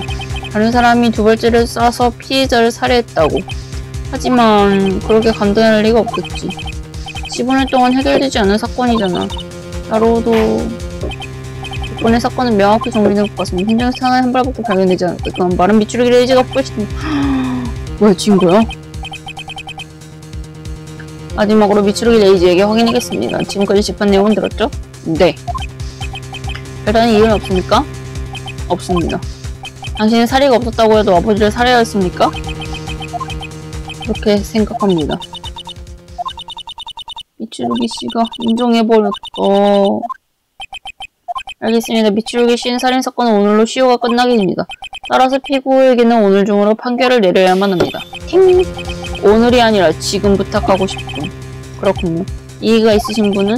S1: 다른 사람이 두 발째를 쏴서 피해자를 살해했다고. 하지만 그렇게 간단할 리가 없겠지. 15년 동안 해결되지 않은 사건이잖아. 나로도 이번의 사건은 명확히 정리된 것 같습니다. 현장에서 탄환이 한 발밖에 발견되지 않았다. 그건 마른 미추루기 레이지가 폭발시킨 뭐야 지은 거야? 마지막으로 미추루기 레이지에게 확인하겠습니다. 지금까지 재판 내용은 들었죠? 네. 별다른 이유는 없습니까? 없습니다. 당신은 사리가 없었다고 해도 아버지를 살해하였습니까? 그렇게 생각합니다. 미추루기 씨가 인정해버렸다. 알겠습니다. 미추루기 씨는 살인사건은 오늘로 시효가 끝나게 됩니다. 따라서 피고에게는 오늘 중으로 판결을 내려야만 합니다. 팅! 오늘이 아니라 지금 부탁하고 싶군. 그렇군요. 이의가 있으신 분은?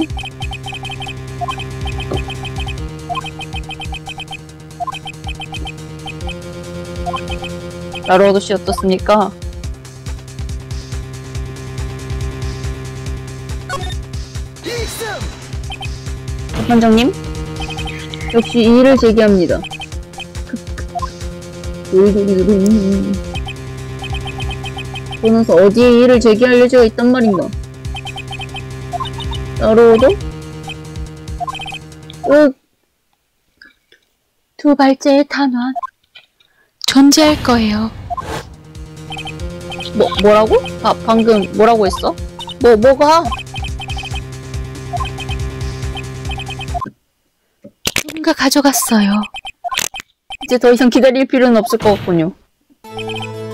S1: 나로도 씨 어떻습니까? 판장님? 역시 이의를 제기합니다. 그러면서 어디에 이의를 제기할 여지가 있단 말인가? 나로도?
S3: 두 발째의 탄환 존재할 거예요.
S1: 뭐라고? 방금 뭐라고 했어? 뭐가?
S3: 누군가 가져갔어요.
S1: 이제 더 이상 기다릴 필요는 없을 것 같군요.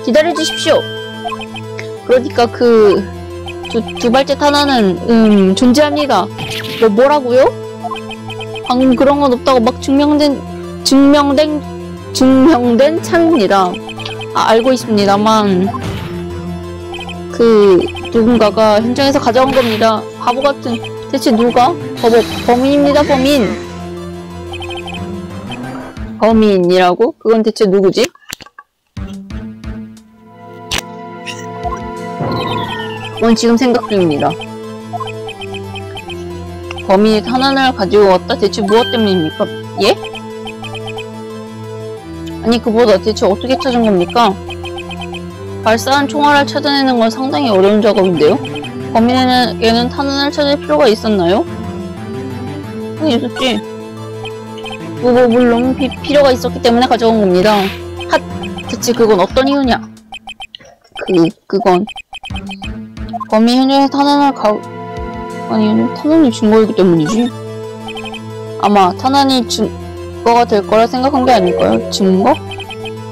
S1: 기다려주십시오. 그러니까 두 발째 탄환은 존재합니다. 뭐라고요? 방금 그런 건 없다고 막 증명된 차입니다. 알고 있습니다만 누군가가 현장에서 가져간 겁니다. 바보 같은. 대체 누가? 범인입니다. 범인이라고? 그건 대체 누구지? 그건 지금 생각 중입니다. 범인이 탄환을 가지고 왔다? 대체 무엇 때문입니까? 예? 아니 그보다 대체 어떻게 찾은 겁니까? 발사한 총알을 찾아내는 건 상당히 어려운 작업인데요? 범인에게는 탄환을 찾을 필요가 있었나요? 있었지. 물론 필요가 있었기 때문에 가져온 겁니다. 대체 그건 어떤 이유냐? 그건 범인 현장에서 탄환을 아니 탄환이 증거이기 때문이지. 아마 탄환이 증거가 될 거라 생각한 게 아닐까요? 증거?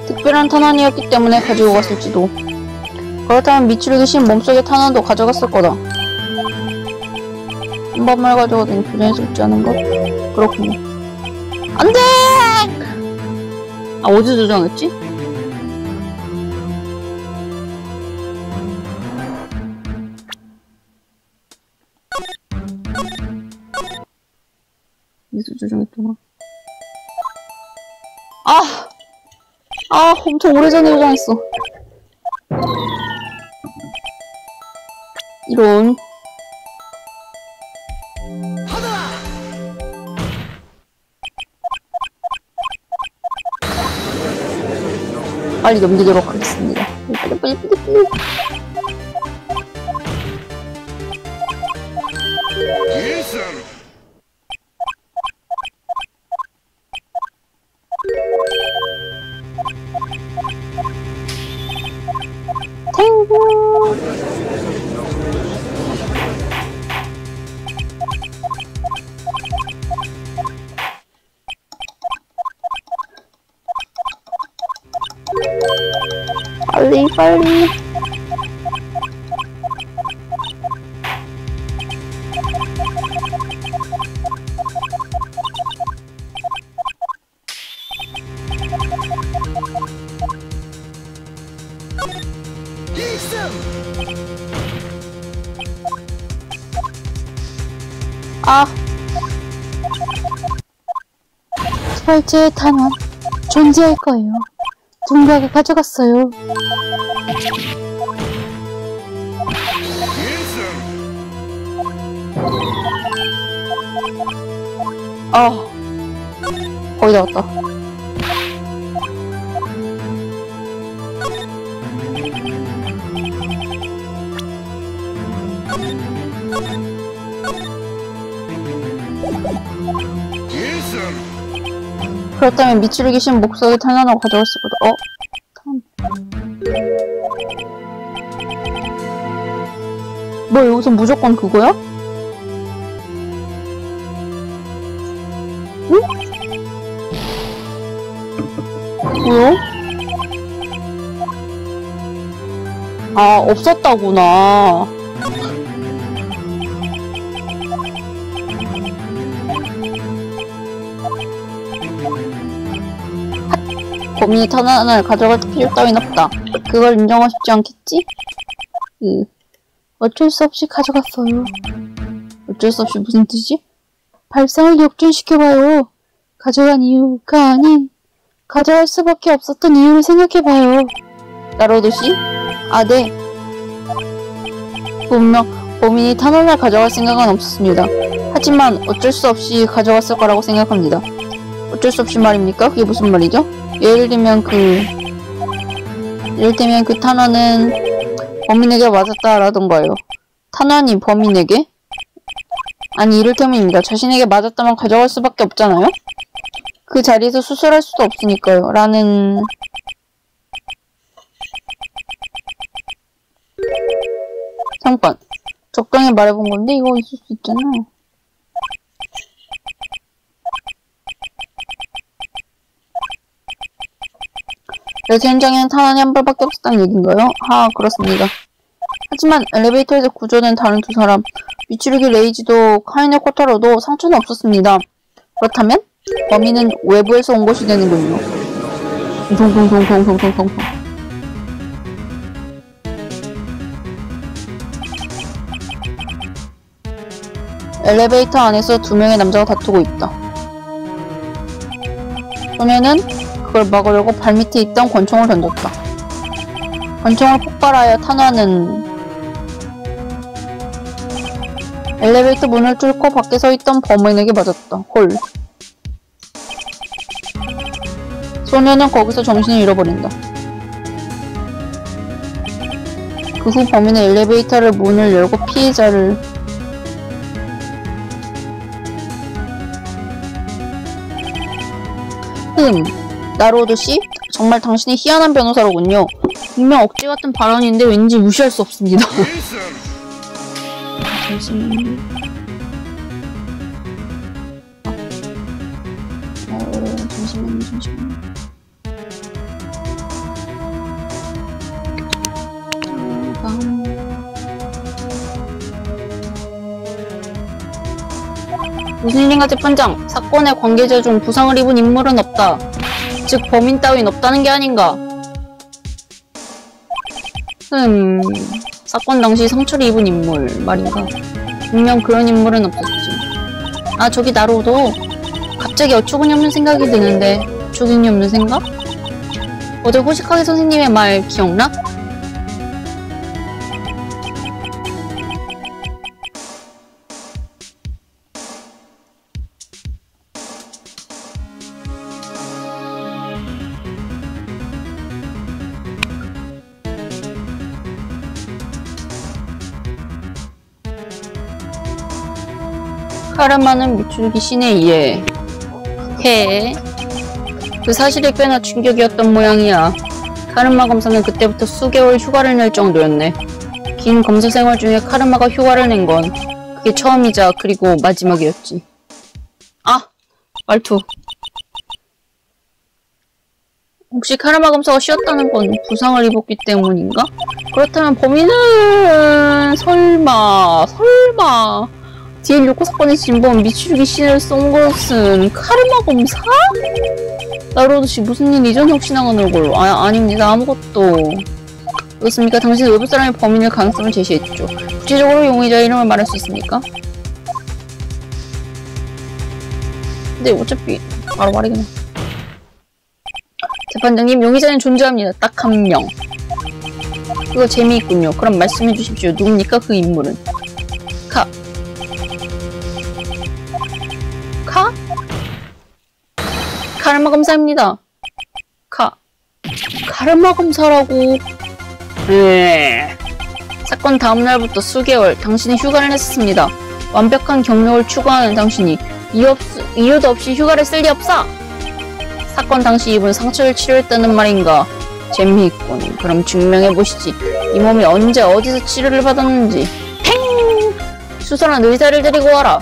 S1: 특별한 탄환이었기 때문에 가지고 갔을지도. 그렇다면 미추루기 씨 몸속의 탄환도 가져갔을 거다. 한 번만 가져가더니 부자연스럽지 않은 것? 그렇군요. 안돼! 어디 저장했지? 어디서 저장했더라? 엄청 오래전에 저장했어. 이런. 빨리 넘기도록 하겠습니다. 빨리 빨리 빨리. 탱고. 빨리 빨리. 아,
S3: 개발자의 탄환 존재할 거예요. 누군가가 가져갔어요.
S1: 거의 다 왔다. 그렇다면 미치를 계신 목석이 탄환하고 가져갔을 거다. 뭐 여기서 무조건 그거야? 응? 뭐야? 아, 없었다구나. 범인이 탄환을 가져갈 필요 따윈 없다. 그걸 인정하고 싶지 않겠지?
S3: 어쩔 수 없이 가져갔어요.
S1: 어쩔 수 없이 무슨 뜻이지?
S3: 발상을 역전시켜봐요. 가져간 이유가 아닌 가져갈 수밖에 없었던 이유를 생각해봐요.
S1: 나로도시? 아, 네. 분명 범인이 탄환을 가져갈 생각은 없었습니다. 하지만 어쩔 수 없이 가져갔을 거라고 생각합니다. 어쩔 수 없이 말입니까? 그게 무슨 말이죠? 예를 들면 그 탄환은 범인에게 맞았다라던가요. 탄환이 범인에게? 아니, 이를테면입니다. 자신에게 맞았다면 가져갈 수밖에 없잖아요? 그 자리에서 수술할 수도 없으니까요. 라는... 잠깐. 적당히 말해본 건데 이거 있을 수 있잖아. 그래서 현장에는 탄환이 한 발밖에 없었다는 얘긴가요? 아, 그렇습니다. 하지만 엘리베이터에서 구조된 다른 두 사람, 미츠루기 레이지도 카이네 코타로도 상처는 없었습니다. 그렇다면 범인은 외부에서 온 것이 되는군요. 통통통통통통통. 엘리베이터 안에서 두 명의 남자가 다투고 있다. 소녀는 그걸 막으려고 발밑에 있던 권총을 던졌다. 권총을 폭발하여 탄환은 엘리베이터 문을 뚫고 밖에 서 있던 범인에게 맞았다. 홀. 소녀는 거기서 정신을 잃어버린다. 그 후 범인은 엘리베이터를 문을 열고 피해자를 나로도씨? 정말 당신이 희한한 변호사로군요. 분명 억지 같은 발언인데 왠지 무시할 수 없습니다. 잠시만요. 잠시만요. 무슨 일인가 재판장. 사건의 관계자 중 부상을 입은 인물은 없다. 즉 범인 따윈 없다는 게 아닌가. 사건 당시 상처를 입은 인물 말인가. 분명 그런 인물은 없었지. 아, 저기 나로도 갑자기 어처구니 없는 생각이 드는데. 어처구니 없는 생각? 어제 호시카게 선생님의 말 기억나? 카르마는 미추루기 신에 의해 그 사실이 꽤나 충격이었던 모양이야. 카르마 검사는 그때부터 수개월 휴가를 낼 정도였네. 긴 검사 생활 중에 카르마가 휴가를 낸 건 그게 처음이자 그리고 마지막이었지. 아! 말투. 혹시 카르마 검사가 쉬었다는 건 부상을 입었기 때문인가? 그렇다면 범인은 설마 DL 요코 사건에서 진범 미추루기 신을 쏜 것은 카르마 검사? 나로도 씨 무슨 일이죠? 혹시 나간 얼굴. 아닙니다. 아무것도. 그렇습니까? 당신은 외부 사람이 범인일 가능성을 제시했죠. 구체적으로 용의자 이름을 말할 수 있습니까? 근데 어차피 바로 말이구나. 재판장님, 용의자는 존재합니다. 딱 한 명. 그거 재미있군요. 그럼 말씀해 주십시오. 누굽니까? 그 인물은. 카르마 검사입니다. 카르마 검사라고. 사건 다음날부터 수개월 당신이 휴가를 냈습니다. 완벽한 경력을 추구하는 당신이 이유도 없이 휴가를 쓸 리 없어! 사건 당시 입은 상처를 치료했다는 말인가? 재미있군. 그럼 증명해보시지. 이 몸이 언제 어디서 치료를 받았는지. 수술한 의사를 데리고 와라.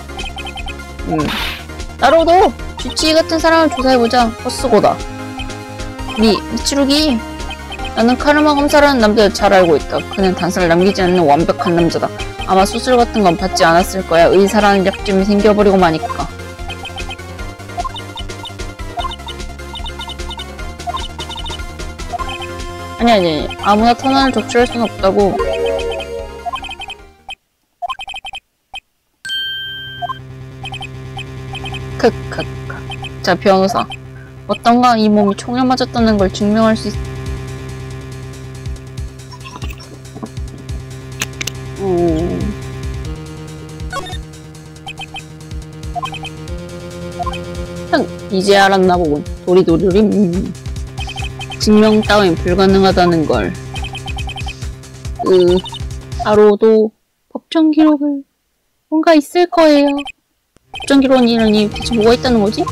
S1: 나로도 주치의 같은 사람을 조사해보자. 헛수고다. 미추루기. 나는 카르마 검사라는 남자를 잘 알고 있다. 그는 단서를 남기지 않는 완벽한 남자다. 아마 수술 같은 건 받지 않았을 거야. 의사라는 약점이 생겨버리고 마니까. 아니. 아무나 탄환을 적출할 순 없다고. 자, 변호사. 어떤가 이 몸이 총을 맞았다는 걸 증명할 수 있... 이제 알았나 보군. 도리도리. 증명 따윈 불가능하다는 걸. 바로도 법정 기록을 뭔가 있을 거예요. 법정 기록이라니 대체 뭐가 있다는 거지?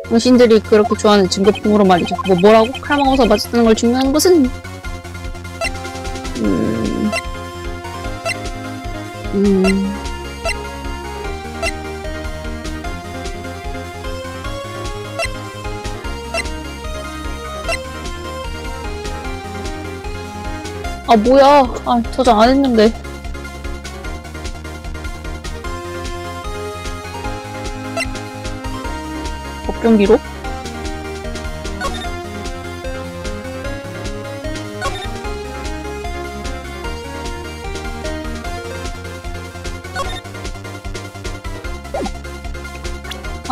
S1: 당신들이 그렇게 좋아하는 증거품으로 말이죠. 뭐라고? 카르마 검사 맞았다는 걸 증명하는 것은? 아, 뭐야. 저장 안 했는데. 법정 기록?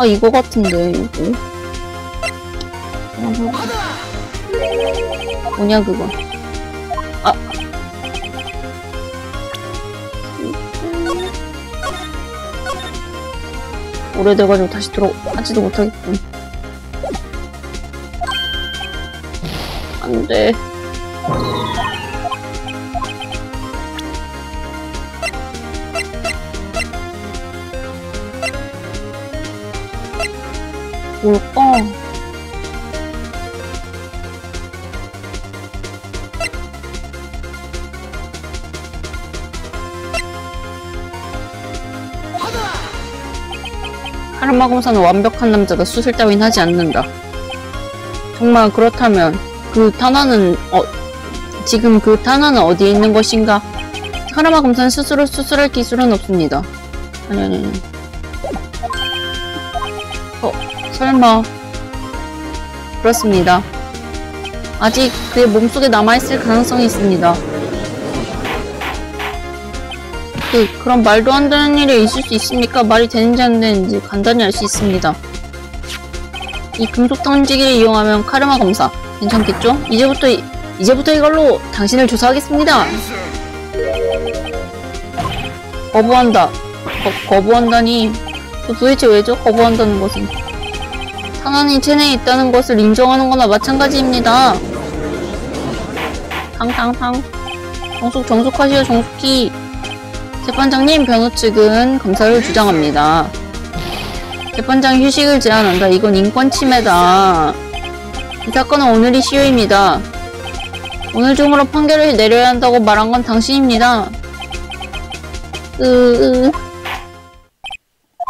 S1: 이거 같은데, 이거. 뭐냐, 그거. 오래돼가지고 다시 들어가지도 못하겠군. 안 돼. 뭘까? 카르마 검사는 완벽한 남자다. 수술 따윈 하지 않는다. 정말 그렇다면 그 탄환은 지금 그 탄환은 어디에 있는 것인가? 카르마 검사는 스스로 수술할 기술은 없습니다. 아니. 설마. 그렇습니다. 아직 그의 몸속에 남아있을 가능성이 있습니다. 그럼 말도 안 되는 일이 있을 수 있습니까? 말이 되는지 안 되는지 간단히 알 수 있습니다. 이 금속 던지기를 이용하면 카르마 검사 괜찮겠죠? 이제부터 이걸로 당신을 조사하겠습니다. 거부한다. 거부한다니. 도대체 왜죠? 거부한다는 것은. 탄환이 체내에 있다는 것을 인정하는 거나 마찬가지입니다. 탕탕탕. 정숙하시오, 정숙히. 재판장님, 변호 측은 검사를 주장합니다. 재판장이 휴식을 제안한다. 이건 인권 침해다. 이 사건은 오늘이 시효입니다. 오늘 중으로 판결을 내려야 한다고 말한 건 당신입니다.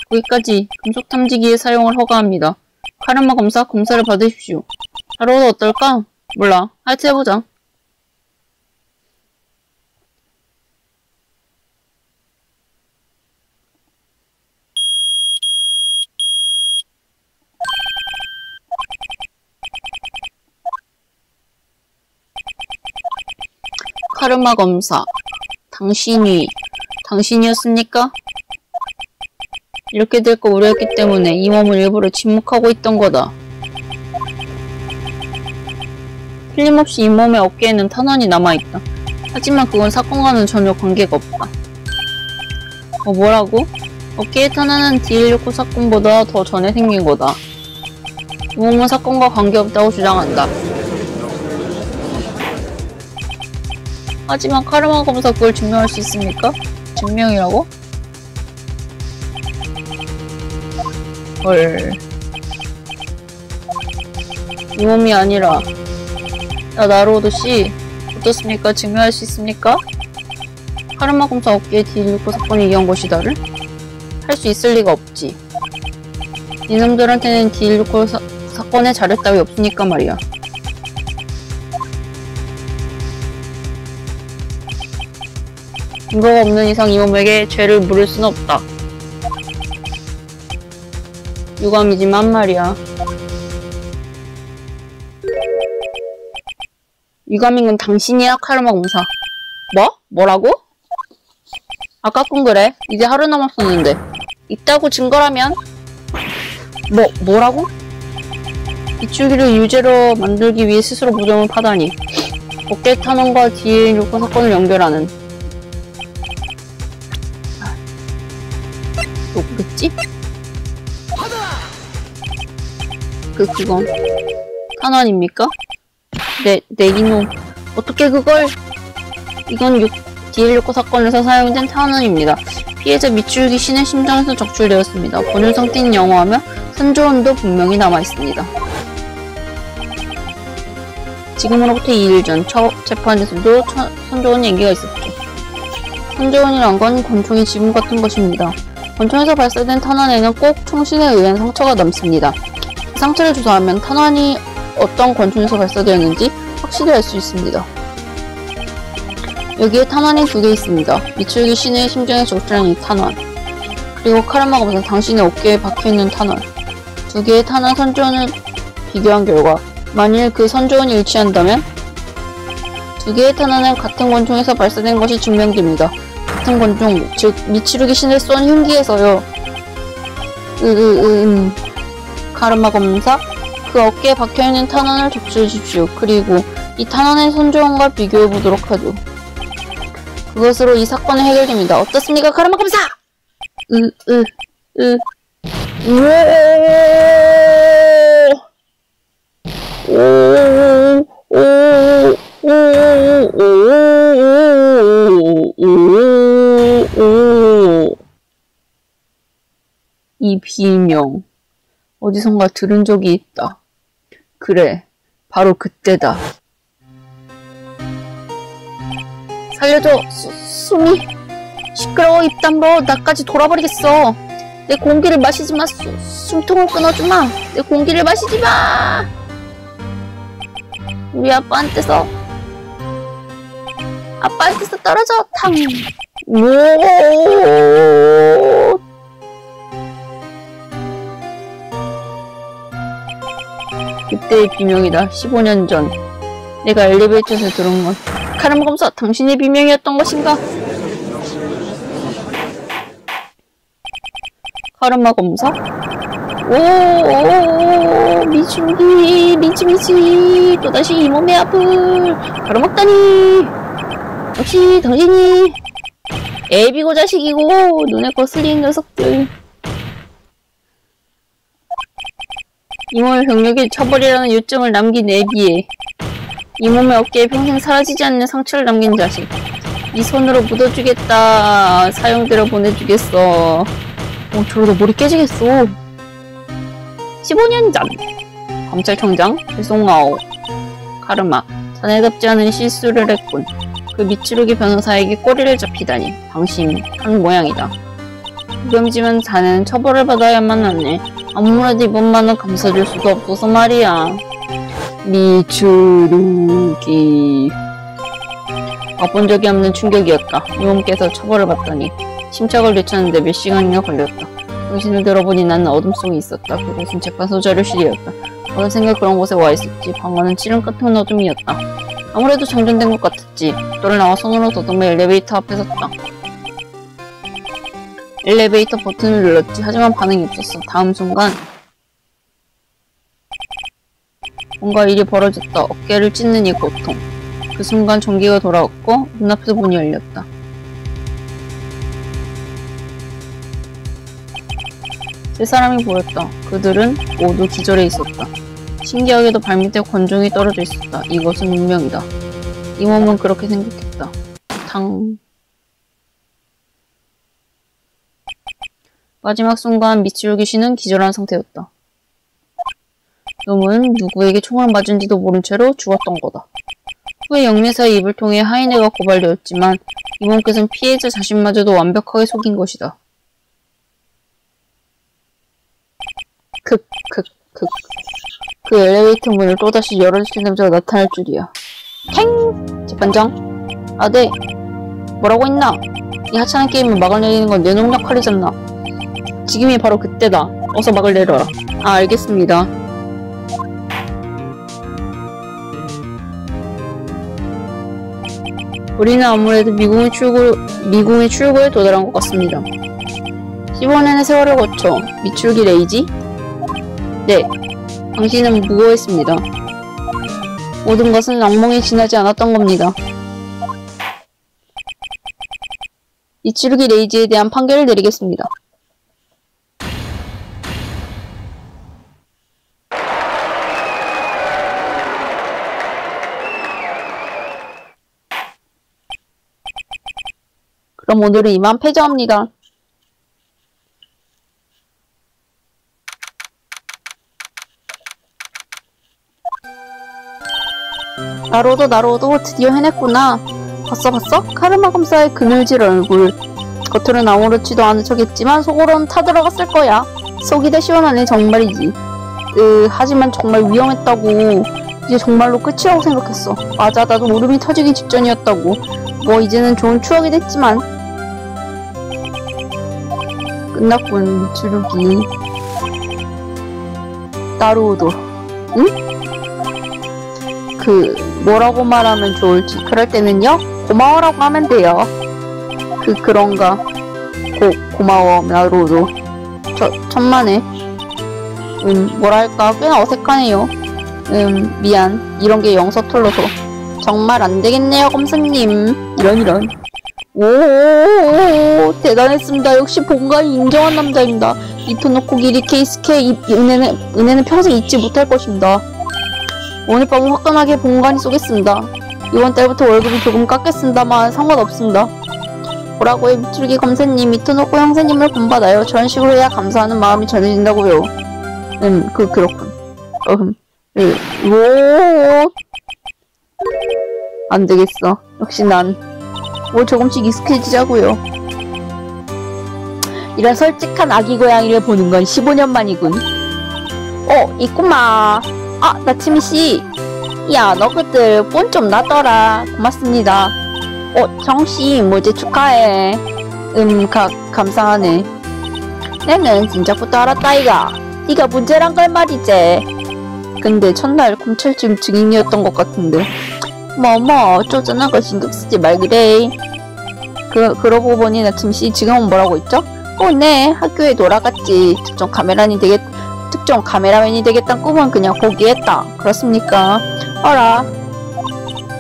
S1: 거기까지. 금속 탐지기의 사용을 허가합니다. 카르마 검사를 받으십시오. 바로 어떨까? 몰라. 하여튼 해보자. 카르마 검사. 당신이었습니까? 이렇게 될 거 우려했기 때문에 이 몸을 일부러 침묵하고 있던 거다. 틀림없이 이 몸의 어깨에는 탄환이 남아있다. 하지만 그건 사건과는 전혀 관계가 없다. 뭐라고? 어깨의 탄환은 D169 사건보다 더 전에 생긴 거다. 이 몸은 사건과 관계없다고 주장한다. 하지만 카르마 검사 그걸 증명할 수 있습니까? 증명이라고? 헐. 이 몸이 아니라 나로우드씨 어떻습니까? 증명할 수 있습니까? 카르마 검사 어깨에 D169 사건이 이어온 것이다를? 할 수 있을 리가 없지. 이놈들한테는 D169 사건의 자료 따위 없으니까 말이야. 근거가 없는 이상 이 몸에게 죄를 물을 수는 없다. 유감이지만 말이야. 유감인 건 당신이야, 카르마 검사. 뭐라고? 아까 건 그래. 이제 하루 남았었는데. 있다고 증거라면? 뭐라고? 이출기를 유죄로 만들기 위해 스스로 부정을 파다니. 어깨 탄원과 D169 사건을 연결하는. 누구겠지? 그건 탄환입니까? 이놈. 어떻게 그걸? 이건 D169 사건에서 사용된 탄환입니다. 피해자 밑줄기 신의 심장에서 적출되었습니다. 본율 상태인 영어하며 선조원도 분명히 남아있습니다. 지금으로부터 2일 전 재판에서도 선조원 얘기가 있었죠. 선조원이란 건 권총의 지붕 같은 것입니다. 권총에서 발사된 탄환에는 꼭 총신에 의한 상처가 남습니다. 그 상처를 조사하면 탄환이 어떤 권총에서 발사되었는지 확실히 알 수 있습니다. 여기에 탄환이 2개 있습니다. 미출기 신의 심장에 적출한 이 탄환, 그리고 카르마 검사 당신의 어깨에 박혀있는 탄환. 2개의 탄환 선조원을 비교한 결과 만일 그 선조원이 일치한다면 2개의 탄환은 같은 권총에서 발사된 것이 증명됩니다. 같은 권총, 즉 미치루기 신을 쏜 흉기에서요. 카르마 검사, 그 어깨에 박혀있는 탄환을 적출해 주십시오. 그리고 이 탄환의 선조원과 비교해보도록 하죠. 그것으로 이 사건은 해결됩니다. 어떻습니까, 카르마 검사? 이 비명 어디선가 들은 적이 있다. 그래, 바로 그때다. 살려줘, 숨이 시끄러워. 입 다물어. 나까지 돌아버리겠어. 내 공기를 마시지마. 숨통을 끊어주마. 내 공기를 마시지마. 우리 아빠한테서 떨어져. 탕. 오. 그때의 비명이다. 15년 전 내가 엘리베이터에서 들은 건 카르마 검사, 당신의 비명이었던 것인가? 카르마 검사? 오, 미치 또다시 이 몸의 앞을 가로막다니. 역시 당신이 애비고 자식이고 눈에 거슬리는 녀석들. 이 몸의 병력이 처벌이라는 요점을 남긴 애비에 이 몸의 어깨에 평생 사라지지 않는 상처를 남긴 자식. 이 손으로 묻어주겠다. 사형대로 보내주겠어. 저러다 머리 깨지겠어. 15년 전 검찰총장 죄송하오. 카르마, 자네답지 않은 실수를 했군. 그 미츠루기 변호사에게 꼬리를 잡히다니. 방심한 모양이다. 무렴지만 자네는 처벌을 받아야만 하네. 아무래도 이번만은 감싸줄 수도 없어서 말이야.
S2: 미츠루기.
S1: 맛본 적이 없는 충격이었다. 이몸께서 처벌을 받다니. 침착을 되찾는데 몇 시간이나 걸렸다. 정신을 들어보니 나는 어둠 속에 있었다. 그곳은 재판소 자료실이었다. 어느 생각 그런 곳에 와 있었지. 방안은 칠흑 같은 어둠이었다. 아무래도 장전된 것 같았지. door 나와 손으로 더듬어 엘리베이터 앞에 섰다. 엘리베이터 버튼을 눌렀지. 하지만 반응이 없었어. 다음 순간 뭔가 일이 벌어졌다. 어깨를 찢는 이 고통. 그 순간 전기가 돌아왔고 눈앞에서 문이 열렸다. 세 사람이 보였다. 그들은 모두 기절해 있었다. 신기하게도 발밑에 권총이 떨어져 있었다. 이것은 운명이다. 이 몸은 그렇게 생각했다. 탕. 마지막 순간 미츠루기 씨는 기절한 상태였다. 놈은 누구에게 총을 맞은지도 모른 채로 죽었던 거다. 후에 영매사의 입을 통해 하이네가 고발되었지만 이몸께서는 피해자 자신마저도 완벽하게 속인 것이다. 그 엘리베이터 문을 또다시 열어주신 남자가 나타날 줄이야. 탱! 재판장? 아, 네. 뭐라고 했나? 이 하찮은 게임을 막을 내리는 건 내 놈 역할이잖아. 지금이 바로 그때다. 어서 막을 내려라. 아, 알겠습니다. 우리는 아무래도 미궁의 출구에 도달한 것 같습니다. 15년의 세월을 거쳐 미츠루기 레이지? 네, 당신은 무고했습니다. 모든 것은 악몽에 지나지 않았던 겁니다. 미츠루기 레이지에 대한 판결을 내리겠습니다. 그럼 오늘은 이만 폐자합니다. 나로도 드디어 해냈구나. 봤어? 카르마 검사의 그늘질 얼굴. 겉으로는 아무렇지도 않은 척했지만 속으로는 타들어갔을 거야. 속이 다 시원하네 정말이지. 하지만 정말 위험했다고. 이제 정말로 끝이라고 생각했어. 맞아, 나도 울음이 터지기 직전이었다고. 뭐 이제는 좋은 추억이 됐지만. 끝났군, 미츠루기. 나루오도. 응? 뭐라고 말하면 좋을지. 그럴 때는요, 고마워라고 하면 돼요. 그런가. 고마워, 나루오도. 천만에. 뭐랄까, 꽤나 어색하네요. 미안. 이런 게 영 서툴러서. 정말 안 되겠네요, 검사님. 이런. 오, 대단했습니다. 역시 본관이 인정한 남자입니다. 이토노코 기리 케이스케 은혜는 평생 잊지 못할 것입니다. 오늘 밤은 화끈하게 본관이 쏘겠습니다. 이번 달부터 월급이 조금 깎겠습니다만 상관없습니다. 뭐라고요, 미츠루기 검사님. 이토노코 형사님을 본받아요. 저런 식으로 해야 감사하는 마음이 전해진다고요. 그렇군. 오, 안 되겠어. 역시 난 조금씩 익숙해지자고요. 이런 솔직한 아기 고양이를 보는 건 15년 만이군. 있구마. 나침씨. 야, 너희들 본 좀 나더라. 고맙습니다. 정씨, 뭐지 축하해. 감사하네. 내는 진작부터 알았다이가. 네가 문제란 걸 말이지. 근데 첫날 검찰쯤 증인이었던 것 같은데. 쪼잔한 거 신경 쓰지 말그래. 그러고 보니 나침씨 지금은 뭐라고 했죠? 네, 학교에 돌아갔지. 특정 카메라맨이 되겠다는 꿈은 그냥 포기했다. 그렇습니까? 어라.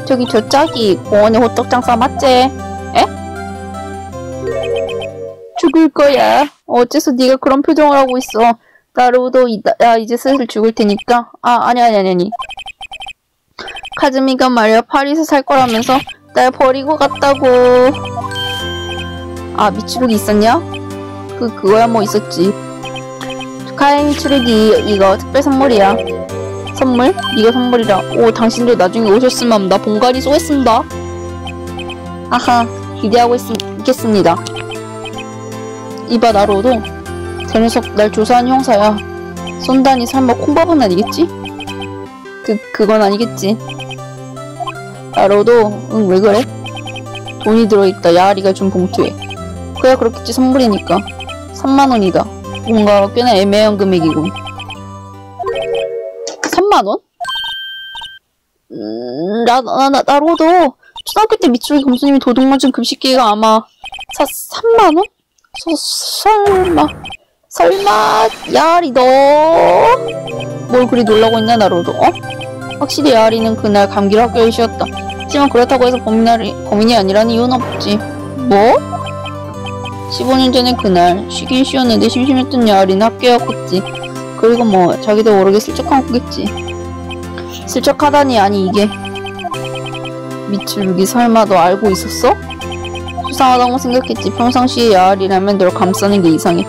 S1: 저기 저 짝이 공원에 호떡 장사 맞지? 에? 죽을 거야. 어째서 네가 그런 표정을 하고 있어? 나루도 야 이제 슬슬 죽을 테니까. 아니. 카즈미가 말이야 파리에서 살 거라면서 날 버리고 갔다고. 아 미츠루기 있었냐? 그거야 뭐 있었지. 축하해 미츠루기. 이거 특별 선물이야. 선물? 이거 선물이라. 오 당신도 나중에 오셨으면 나 본가리 쏘겠습니다. 아하 기대하고 있겠습니다. 이봐 나로도 저 녀석 날 조사한 형사야. 쏜다니 설마 콩밥은 아니겠지? 그건 아니겠지. 나로도 응 왜 그래? 돈이 들어있다. 야아리가 준 봉투에. 그야 그렇겠지. 선물이니까. 3만원이다. 뭔가 꽤나 애매한 금액이군. 3만원? 나로도 초등학교 때 미츠루기 검수님이 도둑 맞은 급식기가 아마 3만원? 설마 야아리 너 뭘 그리 놀라고 있냐 나로도. 확실히 야아리는 그날 감기로 학교를 쉬었다. 하지만 그렇다고 해서 범인이 아니라는 이유는 없지. 뭐? 15년 전에 그날 쉬긴 쉬었는데 심심했던 야아리는 학교에 왔겠지. 그리고 뭐 자기도 모르게 슬쩍한 거겠지. 슬쩍하다니. 아니 이게 미츠루기 설마 너 알고 있었어? 수상하다고 생각했지. 평상시에 야아리라면 널 감싸는 게 이상해.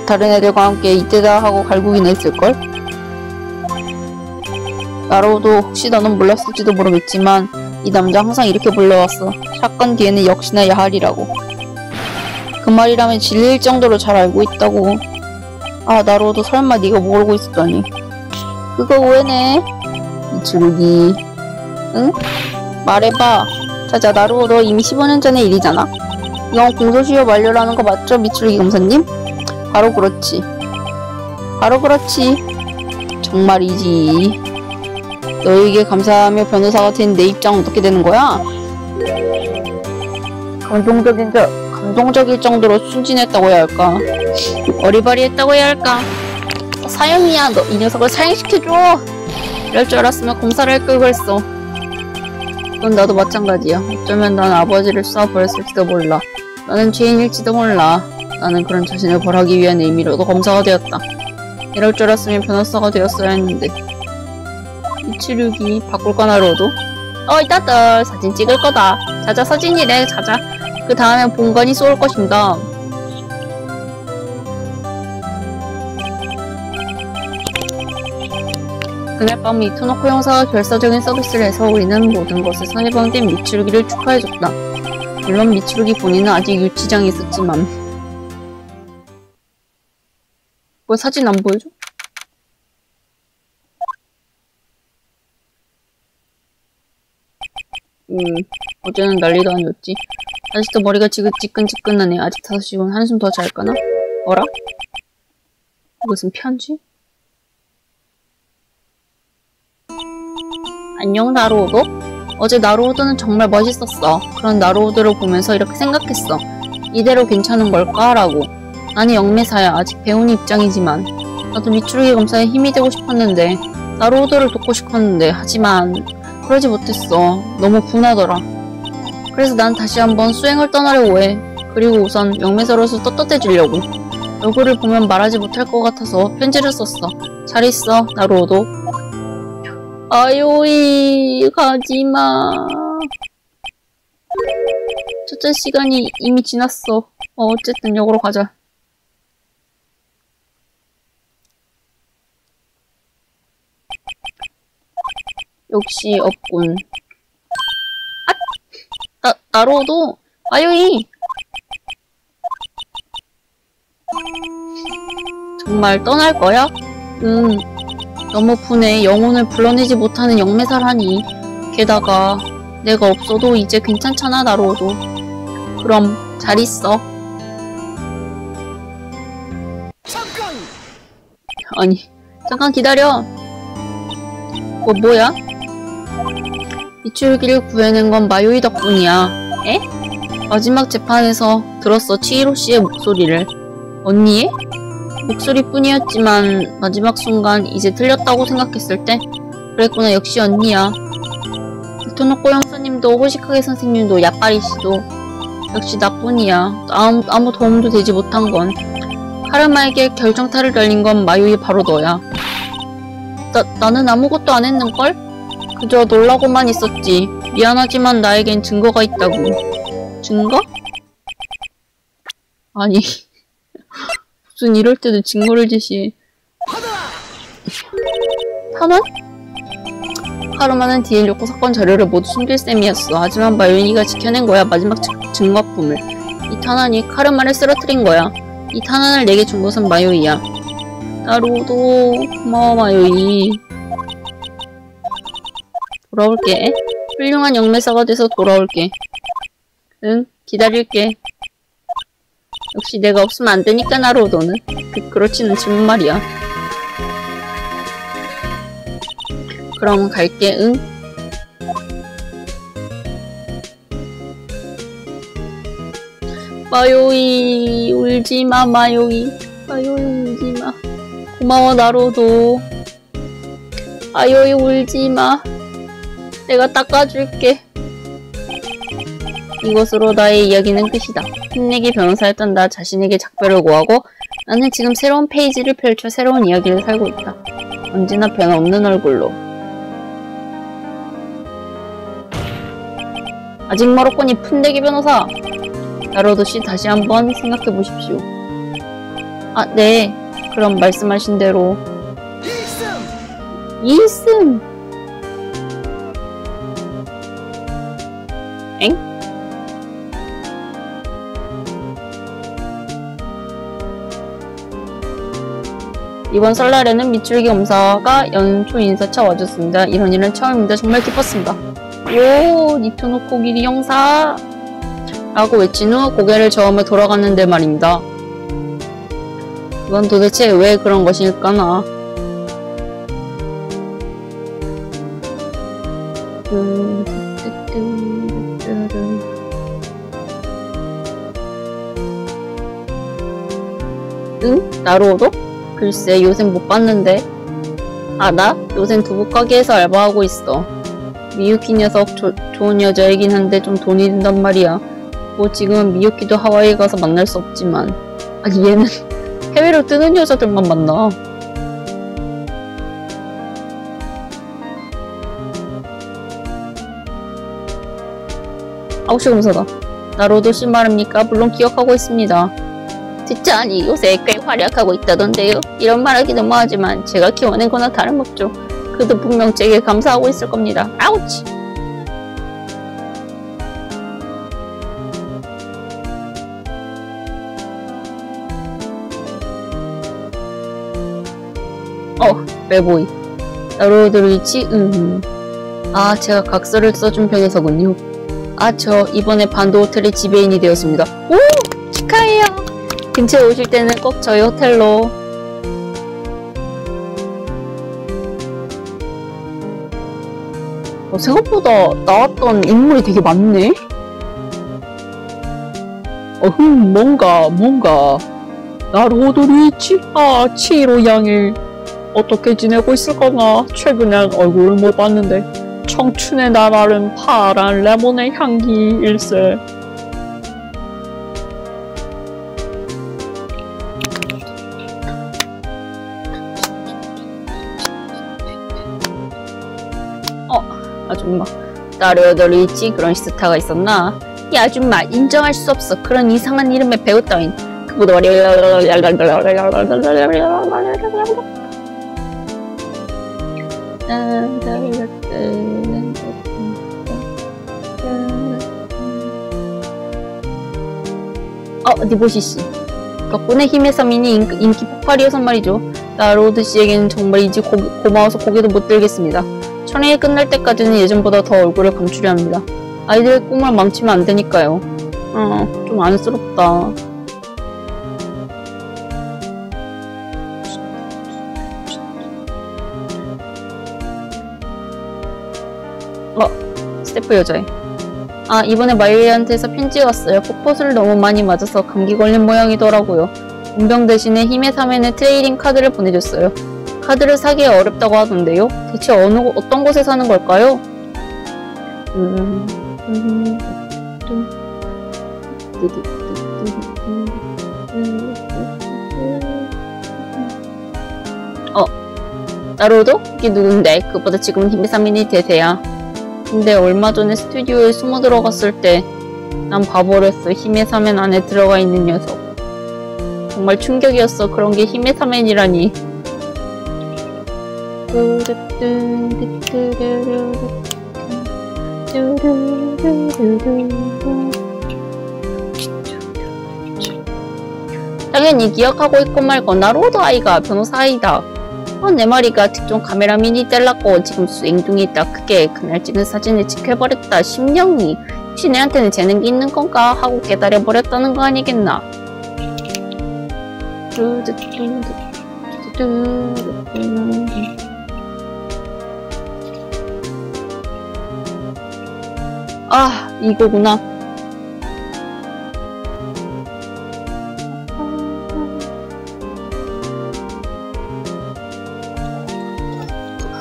S1: 다른 애들과 함께 이때다 하고 갈구긴 했을걸? 나로도 혹시 너는 몰랐을지도 모르겠지만 이 남자 항상 이렇게 불러왔어. 사건 뒤에는 역시나 야하리라고. 그 말이라면 질릴 정도로 잘 알고 있다고. 아 나로도 설마 네가 모르고 있었다니. 그거 왜네? 미츠루기. 응? 말해봐. 자자 나로도 이미 15년 전의 일이잖아. 이건 공소시효 만료라는 거 맞죠 미츠루기 검사님? 바로 그렇지. 정말이지. 너에게 감사하며 변호사가 된 내 입장은 어떻게 되는 거야? 감동적일 정도로 순진했다고 해야 할까? 어리바리했다고 해야 할까? 사형이야. 너 이 녀석을 사형시켜줘. 이럴 줄 알았으면 검사를 할 걸 그랬어. 그건 나도 마찬가지야. 어쩌면 난 아버지를 쏴버렸을지도 몰라. 나는 죄인일지도 몰라. 나는 그런 자신을 벌하기 위한 의미로도 검사가 되었다. 이럴 줄 알았으면 변호사가 되었어야 했는데. 미츠루기 바꿀까 나로도? 이따들 사진 찍을 거다. 자자 사진이래. 자자. 그 다음엔 본관이 쏠 것입니다. 그날 밤 이토노코 형사가 결사적인 서비스를 해서 우리는 모든 것에 선입범된 미츠루기를 축하해줬다. 물론 미츠루기 본인은 아직 유치장에 있었지만. 뭐 사진 안 보여줘? 어제는 난리도 아니었지. 아직도 머리가 지끈지끈하네. 아직 5시군. 한숨 더 잘까나? 어라? 이것은 편지? 안녕 나루오도? 어제 나루오도는 정말 멋있었어. 그런 나루오도를 보면서 이렇게 생각했어. 이대로 괜찮은 걸까? 라고. 나는 영매사야. 아직 배우는 입장이지만. 나도 미츠루기 검사에 힘이 되고 싶었는데 나루오도를 돕고 싶었는데 하지만 그러지 못했어. 너무 분하더라. 그래서 난 다시 한번 수행을 떠나려고 해. 그리고 우선 영매사로서 떳떳해지려고. 얼굴을 보면 말하지 못할 것 같아서 편지를 썼어. 잘 있어 나루오도. 아요이 가지마. 첫째 시간이 이미 지났어. 어쨌든 역으로 가자. 역시 없군. 나로도 아요이. 정말 떠날 거야? 너무 분해. 영혼을 불러내지 못하는 영매사라니. 게다가 내가 없어도 이제 괜찮잖아 나로도. 그럼 잘 있어. 아니 잠깐 기다려. 뭐야? 미츠루기를 구해낸 건 마요이 덕분이야. 에? 마지막 재판에서 들었어. 치히로 씨의 목소리를. 언니의? 목소리뿐이었지만 마지막 순간 이제 틀렸다고 생각했을 때 그랬구나. 역시 언니야. 이토노코 형사님도 호시카게 선생님도 야빠리 씨도 역시 나뿐이야. 아무 도움도 되지 못한 건. 카르마에게 결정타를 날린 건 마요이 바로 너야. 나는 아무것도 안 했는걸? 그저 놀라고만 있었지. 미안하지만 나에겐 증거가 있다고. 증거? 아니 무슨 이럴 때도 증거를 제시해. 탄원? 카르마는 디엘료코 사건 자료를 모두 숨길 셈이었어. 하지만 마요이가 지켜낸 거야. 마지막 증거품을. 이 탄환이 카르마를 쓰러뜨린 거야. 이 탄환을 내게 준 것은 마요이야. 나로도 고마워 마요이. 돌아올게. 훌륭한 영매사가 돼서 돌아올게. 응, 기다릴게. 역시 내가 없으면 안 되니까 나로도는. 그렇지는 않지만 말이야. 그럼 갈게. 응? 마요이 울지마 마요이. 마요이 울지마. 고마워 나로도. 마요이 울지마. 내가 닦아줄게. 이것으로 나의 이야기는 끝이다. 힘내기 변호사였던 나 자신에게 작별을 고하고 나는 지금 새로운 페이지를 펼쳐 새로운 이야기를 살고 있다. 언제나 변함없는 얼굴로. 아직 멀었거니 푼대기 변호사. 나로도씨 다시 한번 생각해보십시오. 아, 네. 그럼 말씀하신 대로. 이승! 엥? 이번 설날에는 미추루기 검사가 연초 인사차 와줬습니다. 이런 일은 처음입니다. 정말 기뻤습니다. 오, 니토노 코기리 형사! 라고 외친 후 고개를 저으며 돌아갔는데 말입니다. 이건 도대체 왜 그런 것일까나? 응? 나로도? 글쎄 요샌 못 봤는데. 아, 나? 요샌 두부가게에서 알바하고 있어. 미유키 녀석 좋은 여자이긴 한데 좀 돈이 든단 말이야. 뭐 지금은 미유키도 하와이에 가서 만날 수 없지만. 아니 얘는 해외로 뜨는 여자들만 만나. 아우씨 검사다. 나로도씨 말입니까? 물론 기억하고 있습니다. 진짜 아니 요새 꽤 활약하고 있다던데요. 이런 말하기 너무하지만 제가 키워낸 거나 다름없죠. 그도 분명 제게 감사하고 있을 겁니다. 아우치! 벨보이. 나로도리치, 아, 제가 각서를 써준 편에서군요. 아, 저 이번에 반도 호텔의 지배인이 되었습니다. 오! 축하해요! 근처에 오실 때는 꼭 저희 호텔로. 생각보다 나왔던 인물이 되게 많네? 뭔가. 나로도리치, 치히로 양이 어떻게 지내고 있을까나. 최근엔 얼굴을 못 봤는데 청춘의 나라는 파란 레몬의 향기일세. 아줌마. 나로도리치 그런 스타가 있었나? 이 아줌마 인정할 수 없어. 그런 이상한 이름의 배우 따윈. 그보다 니보시씨. 덕분에 힘의 서민이 인기 폭발이어서 말이죠. 나로드씨에게는 정말 이제 고마워서 고개도 못 들겠습니다. 천회에 끝날 때까지는 예전보다 더 얼굴을 감추려 합니다. 아이들의 꿈을 망치면 안 되니까요. 좀 안쓰럽다. 스태프 여자애. 아, 이번에 마유이한테서 편지가 왔어요. 폭포수를 너무 많이 맞아서 감기 걸린 모양이더라고요. 문병 대신에 힘의 3회는 트레이딩 카드를 보내줬어요. 카드를 사기 어렵다고 하던데요? 대체 어떤 곳에 사는 걸까요? 나로도? 이게 누군데? 그보다 지금은 히메사민이 대세야. 근데 얼마 전에 스튜디오에 숨어 들어갔을 때 난 봐버렸어. 히메사멘 안에 들어가 있는 녀석. 정말 충격이었어. 그런 게 히메사멘이라니. 당연히 기억하고 있고 말고 나로도 아이가 변호사 아이다. 내 말이가 특종 카메라 미니 뗄랐고 지금 수행 중에 있다. 그게 그날 찍은 사진을 지켜버렸다. 심령이 혹시 내한테는 재능이 있는 건가 하고 깨달아버렸다는 거 아니겠나. 아, 이거구나.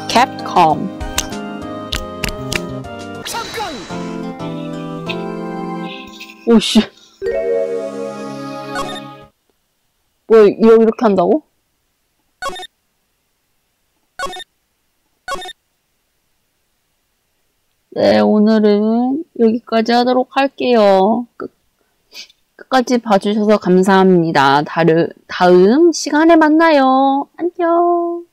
S1: 캡콤. 오씨. 뭐 이렇게 한다고? 네, 오늘은 여기까지 하도록 할게요. 끝까지 봐주셔서 감사합니다. 다음 시간에 만나요. 안녕.